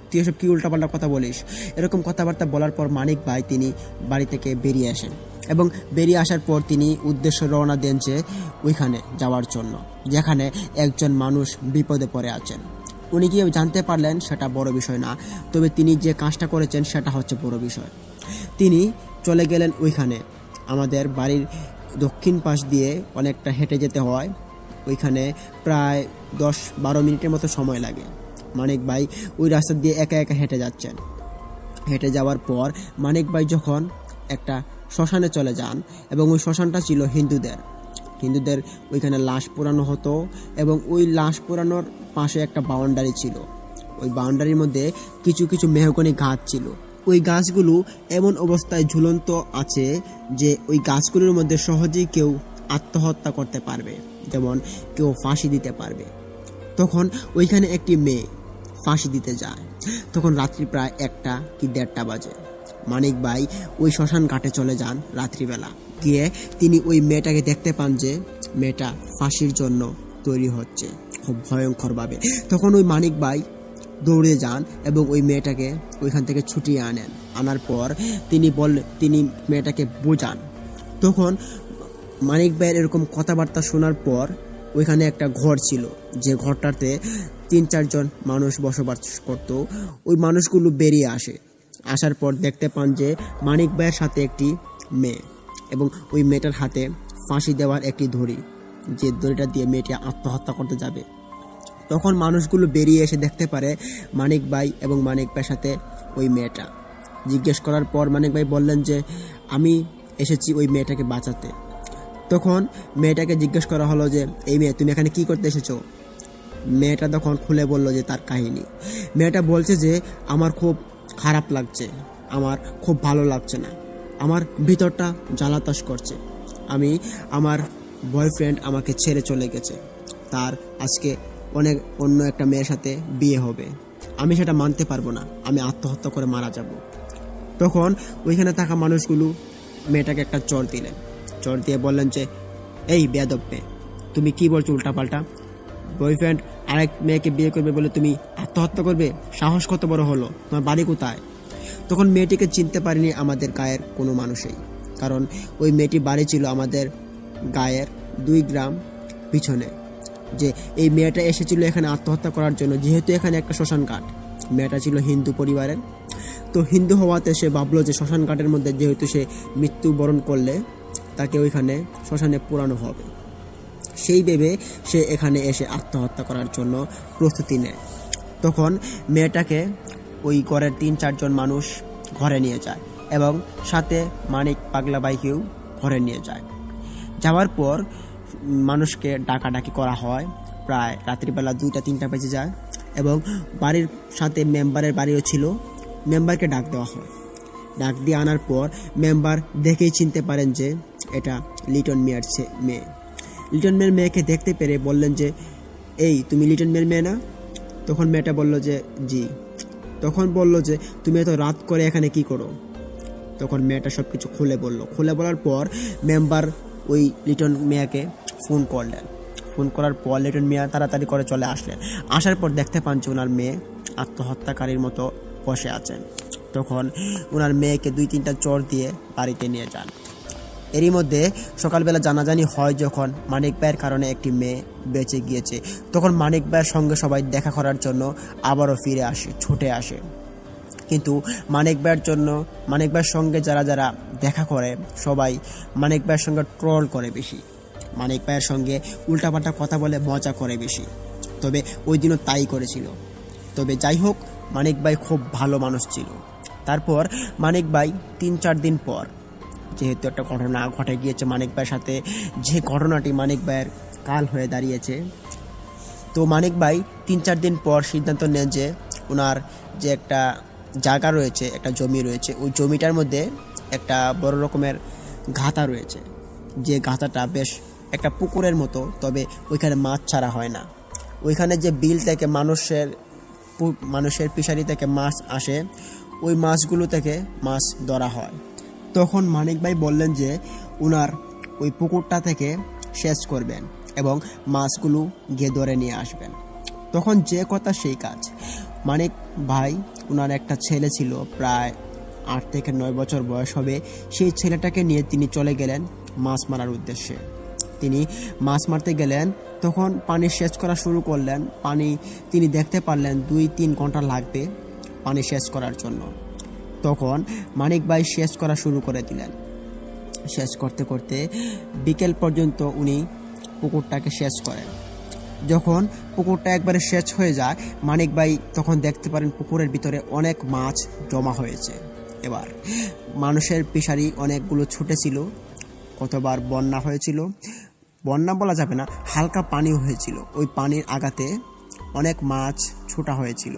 তুই এসব কি উল্টাপাল্টা কথা বলিস? এরকম কথাবার্তা বলার পর মানিক ভাই তিনি বাড়ি থেকে বেরিয়ে আসেন এবং বেরিয়ে আসার পর তিনি উদ্দেশ্য রওনা দেন যে ওইখানে যাওয়ার জন্য, যেখানে একজন মানুষ বিপদে পড়ে আছেন। উনি কি জানতে পারলেন সেটা বড় বিষয় না, তবে তিনি যে কাজটা করেছেন সেটা হচ্ছে বড় বিষয়। তিনি চলে গেলেন ওইখানে, আমাদের বাড়ির দক্ষিণ পাশ দিয়ে অনেকটা হেঁটে যেতে হয়, ওইখানে প্রায় 10-12 মিনিটের মতো সময় লাগে। মানিক ভাই ওই রাস্তা দিয়ে একা একা হেঁটে যাচ্ছেন। হেঁটে যাওয়ার পর মানিক ভাই যখন একটা শ্মশানে চলে যান, এবং ওই শ্মশানটা ছিল হিন্দুদের ওইখানে লাশ পোড়ানো হতো, এবং ওই লাশ পোড়ানোর পাশে একটা বাউন্ডারি ছিল। ওই বাউন্ডারির মধ্যে কিছু কিছু মেহগনি গাছ ছিল। ওই গাছগুলো এমন অবস্থায় ঝুলন্ত আছে যে ওই গাছগুলোর মধ্যে সহজেই কেউ আত্মহত্যা করতে পারবে, যেমন কেউ ফাঁসি দিতে পারবে। তখন ওইখানে একটি মেয়ে ফাঁসি দিতে যায়। তখন রাত্রি প্রায় 1টা কি 1:30 বাজে। মানিক ভাই ওই শ্মশান ঘাটে চলে যান রাত্রিবেলা। গিয়ে তিনি ওই মেয়েটাকে দেখতে পান যে মেয়েটা ফাঁসির জন্য তৈরি হচ্ছে খুব ভয়ঙ্করভাবে। তখন ওই মানিক ভাই দৌড়ে যান এবং ওই মেয়েটাকে ওইখান থেকে ছুটিয়ে আনার পর তিনি মেয়েটাকে বোঝান। তখন মানিক ভাইয়ের এরকম কথাবার্তা শোনার পর ওইখানে একটা ঘর ছিল, যে ঘরটাতে 3-4 জন মানুষ বসবাস করত। ওই মানুষগুলো বেরিয়ে আসার পর দেখতে পান যে মানিক ভাইয়ের সাথে একটি মেয়ে, এবং ওই মেয়েটার হাতে ফাঁসি দেওয়ার একটি দড়ি, যে দড়িটা দিয়ে মেয়েটি আত্মহত্যা করতে যাবে। তখন মানুষগুলো বেরিয়ে এসে দেখতে পারে মানিক ভাই এবং মানিক ভাইয়ের সাথে ওই মেয়েটা। জিজ্ঞেস করার পর মানিক ভাই বললেন যে, আমি এসেছি ওই মেয়েটাকে বাঁচাতে। তখন মেয়েটাকে জিজ্ঞেস করা হলো যে, এই মেয়ে, তুমি এখানে কি করতে এসেছো? মেয়েটা তখন খুলে বলল যে তার কাহিনী। মেয়েটা বলছে যে, আমার খুব খারাপ লাগছে, আমার খুব ভালো লাগছে না, আমার ভিতরটা জ্বালাতস করছে। আমার বয়ফ্রেন্ড আমাকে ছেড়ে চলে গেছে, তার আজকে অন্য একটা মেয়ের সাথে বিয়ে হবে, আমি সেটা মানতে পারবো না, আমি আত্মহত্যা করে মারা যাব। তখন ওইখানে থাকা মানুষগুলো মেয়েটাকে একটা চর দিলেন, চর দিয়ে বললেন যে, এই বেয়াদব মেয়ে, তুমি কি বলছো উল্টাপাল্টা? বয়ফ্রেন্ড আরেক মেয়েকে বিয়ে করবে বলে তুমি আত্মহত্যা করবে? সাহস কত বড় হলো, তোমার বাড়ি কোথায়? তখন মেয়েটিকে চিনতে পারিনি আমাদের গায়ের কোনো মানুষই, কারণ ওই মেয়েটি বাড়ি ছিল আমাদের গায়ের 2 গ্রাম পিছনে। যে এই মেয়েটা এসেছিল এখানে আত্মহত্যা করার জন্য, যেহেতু এখানে একটা শ্মশান ঘাট, মেয়েটা ছিল হিন্দু পরিবারের, তো হিন্দু হওয়াতে সে ভাবলো যে শ্মশান ঘাটের মধ্যে যেহেতু সে মৃত্যুবরণ করলে তাকে ওইখানে শ্মশানে পোড়ানো হবে, সেই ভেবে সে এখানে এসে আত্মহত্যা করার জন্য প্রস্তুতি নেয়। তখন মেয়েটাকে ওই ঘরের 3-4 জন মানুষ ঘরে নিয়ে যায়, এবং সাথে মানিক পাগলা বাইকেও ঘরে নিয়ে যায়। যাওয়ার পর মানুষকে ডাকাডাকি করা হয়, প্রায় রাত্রিবেলা 2টা-3টা বেজে যায়, এবং বাড়ির সাথে মেম্বারের বাড়িও ছিল, মেম্বারকে ডাক দেওয়া হয়। ডাক দিয়ে আনার পর মেম্বার দেখেই চিনতে পারেন যে এটা লিটন মিয়ার মেয়ে। লিটন মিয়ার মেয়েকে দেখতে পেরে বললেন যে, এই তুমি লিটন মিয়ার মেয়ে না? তখন মেয়েটা বলল যে, জি। তখন বলল যে, তুমি এত রাত করে এখানে কি করো? তখন মেয়েটা সব কিছু খুলে বলার পর মেম্বার ওই লিটন মিয়াকে ফোন করলেন। ফোন করার পর লিটন মিয়া তাড়াতাড়ি করে চলে আসলেন। আসার পর দেখতে পান যে ওনার মেয়ে আত্মহত্যাকারীর মতো বসে আছেন। তখন ওনার মেয়েকে 2-3টা চর দিয়ে বাড়িতে নিয়ে যান। এরই মধ্যে সকালবেলা জানাজানি হয় যখন মানিক ভাইয়ের কারণে একটি মেয়ে বেঁচে গিয়েছে, তখন মানিক ভাইয়ের সঙ্গে সবাই দেখা করার জন্য আবারও ফিরে আসে, ছুটে আসে। কিন্তু মানিক ভাইয়ের সঙ্গে যারা যারা দেখা করে সবাই মানিক ভাইয়ের সঙ্গে ট্রল করে বেশি, মানিক ভাইয়ের সঙ্গে উল্টাপাল্টা কথা বলে মজা করে বেশি। তবে ওই দিনও তাই করেছিল। তবে যাই হোক, মানিক ভাই খুব ভালো মানুষ ছিল। তারপর মানিক ভাই 3-4 দিন পর, যেহেতু একটা ঘটনা ঘটে গিয়েছে মানিক ভাইয়ের সাথে, যে ঘটনাটি মানিক ভাইয়ের কাল হয়ে দাঁড়িয়েছে, তো মানিক ভাই 3-4 দিন পর সিদ্ধান্ত নেন যে ওনার যে একটা জায়গা রয়েছে, একটা জমি রয়েছে, ওই জমিটার মধ্যে একটা বড় রকমের ঘাতা রয়েছে, যে ঘাতাটা বেশ একটা পুকুরের মতো, তবে ওইখানে মাছ ছাড়া হয় না। ওইখানে যে বিল থেকে মানুষের ফিশারি থেকে মাছ আসে, ওই মাছগুলো থেকে মাছ ধরা হয়। তখন মানিক ভাই বললেন যে ওনার ওই পুকুরটা থেকে সেচ করবেন এবং মাছগুলো গিয়ে ধরে নিয়ে আসবেন। তখন যে কথা সেই কাজ। মানিক ভাই ওনার একটা ছেলে ছিল, প্রায় 8 থেকে 9 বছর বয়স হবে। সেই ছেলেটাকে নিয়ে তিনি চলে গেলেন মাছ মারার উদ্দেশ্যে। তিনি মাছ মারতে গেলেন, তখন পানি সেচ করা শুরু করলেন। তিনি দেখতে পারলেন 2-3 ঘন্টা লাগবে পানি সেচ করার জন্য। তখন মানিক ভাই সেচ করা শুরু করে দিলেন। সেচ করতে করতে বিকেল পর্যন্ত উনি পুকুরটাকে সেচ করেন। যখন পুকুরটা একবারে সেচ হয়ে যায়, মানিক ভাই তখন দেখতে পারেন পুকুরের ভিতরে অনেক মাছ জমা হয়েছে। এবার মানুষের ফিশারি অনেকগুলো ছুটেছিল, কতবার বন্যা হয়েছিল, বন্যা বলা যাবে না, হালকা পানিও হয়েছিল। ওই পানির আঘাতে অনেক মাছ ছোটা হয়েছিল,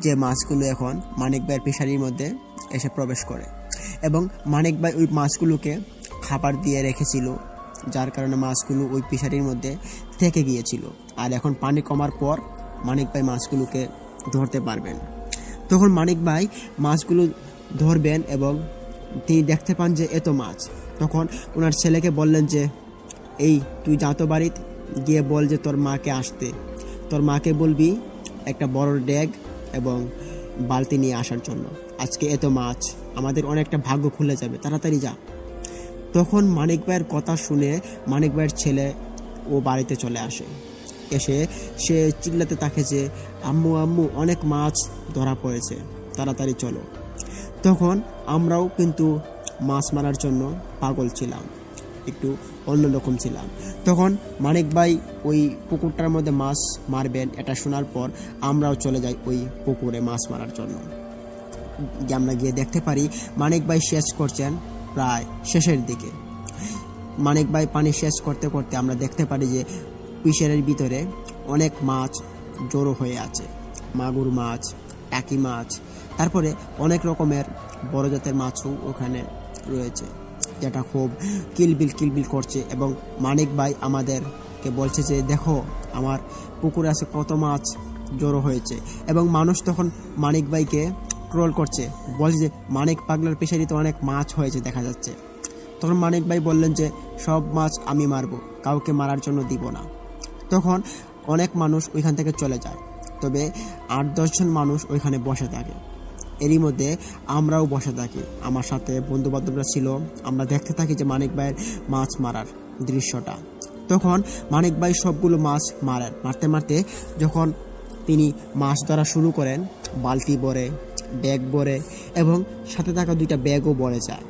যে মাছগুলো এখন মানিক ভাইয়ের ফিশারির মধ্যে এসে প্রবেশ করে। এবং মানিক ভাই ওই মাছগুলোকে খাবার দিয়ে রেখেছিল, যার কারণে মাছগুলো ওই ফিশারির মধ্যে থেকে গিয়েছিল। আর এখন পানি কমার পর মানিক ভাই মাছগুলোকে ধরতে পারবেন। তখন মানিক ভাই মাছগুলো ধরবেন এবং তিনি দেখতে পান যে এত মাছ। তখন ওনার ছেলেকে বললেন যে, এই তুই যা তো বাড়িতে গিয়ে বল যে তোর মাকে আসতে, তোর মাকে বলবি একটা বড় ড্যাগ এবং বালতি নিয়ে আসার জন্য, আজকে এত মাছ, আমাদের অনেকটা ভাগ্য খুলে যাবে, তাড়াতাড়ি যা। তখন মানিক ভাইয়ের কথা শুনে মানিক ভাইয়ের ছেলে ও বাড়িতে চলে আসে। এসে সে চিল্লাতে থাকে যে, আম্মু আম্মু অনেক মাছ ধরা পড়েছে, তাড়াতাড়ি চলো। তখন আমরাও কিন্তু মাছ মারার জন্য পাগল ছিলাম, একটু অন্যরকম ছিলাম। তখন মানিক ভাই ওই পুকুরটার মধ্যে মাছ মারবেন, এটা শোনার পর আমরাও চলে যাই ওই পুকুরে মাছ মারার জন্য। আমরা গিয়ে দেখতে পারি মানিক ভাই সেচ করছেন প্রায় শেষের দিকে। মানিক ভাই পানি সেচ করতে করতে আমরা দেখতে পারি যে ফিশারির ভিতরে অনেক মাছ জড়ো হয়ে আছে, মাগুর মাছ, টাকি মাছ, তারপরে অনেক রকমের বড় জাতের মাছও ওখানে রয়েছে, যেটা খুব কিলবিল করছে। এবং মানিক ভাই আমাদেরকে বলছে যে, দেখো আমার পুকুরে আছে কত মাছ জড়ো হয়েছে। এবং মানুষ তখন মানিক ভাইকে ট্রোল করছে, বলছে যে মানিক পাগলার ফিশারিতে অনেক মাছ হয়েছে দেখা যাচ্ছে। তখন মানিক ভাই বললেন যে, সব মাছ আমি মারবো, কাউকে মারার জন্য দিব না। তখন অনেক মানুষ ওইখান থেকে চলে যায়, তবে 8-10 জন মানুষ ওইখানে বসে থাকে। এরই মধ্যে আমরাও বসে থাকি, আমার সাথে বন্ধু বান্ধবরা ছিল। আমরা দেখতে থাকি যে মানিক ভাইয়ের মাছ মারার দৃশ্যটা। তখন মানিক ভাই সবগুলো মাছ মারতে মারতে যখন তিনি মাছ ধরা শুরু করেন, বালতি ভরে, ব্যাগ ভরে এবং সাথে থাকা 2টা ব্যাগও ভরে যায়।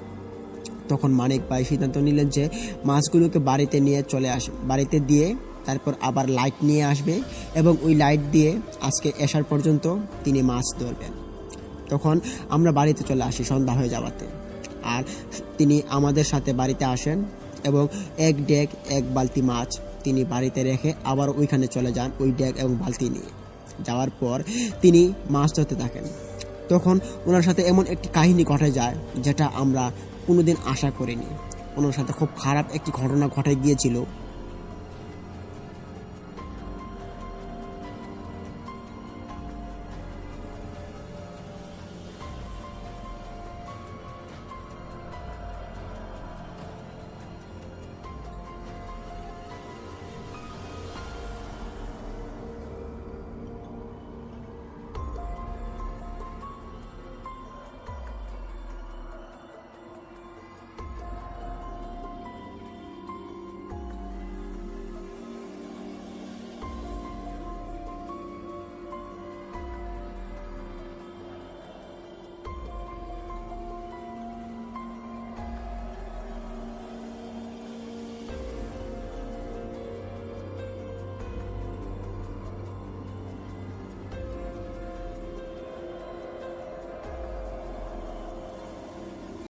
তখন মানিক ভাই সিদ্ধান্ত নিলেন যে মাছগুলোকে বাড়িতে নিয়ে চলে আসবে, বাড়িতে দিয়ে তারপর আবার লাইট নিয়ে আসবে এবং ওই লাইট দিয়ে আজকে আসার পর্যন্ত তিনি মাছ ধরবেন। তখন আমরা বাড়িতে চলে আসি সন্ধ্যা হয়ে যাওয়াতে, আর তিনি আমাদের সাথে বাড়িতে আসেন এবং এক ড্যাগ 1 বালতি মাছ তিনি বাড়িতে রেখে আবার ওইখানে চলে যান ওই ড্যাগ এবং বালতি নিয়ে। যাওয়ার পর তিনি মাছ ধরতে থাকেন। তখন ওনার সাথে এমন একটি কাহিনী ঘটে যায় যেটা আমরা কোনোদিন আশা করিনি। ওনার সাথে খুব খারাপ একটি ঘটনা ঘটে গিয়েছিল।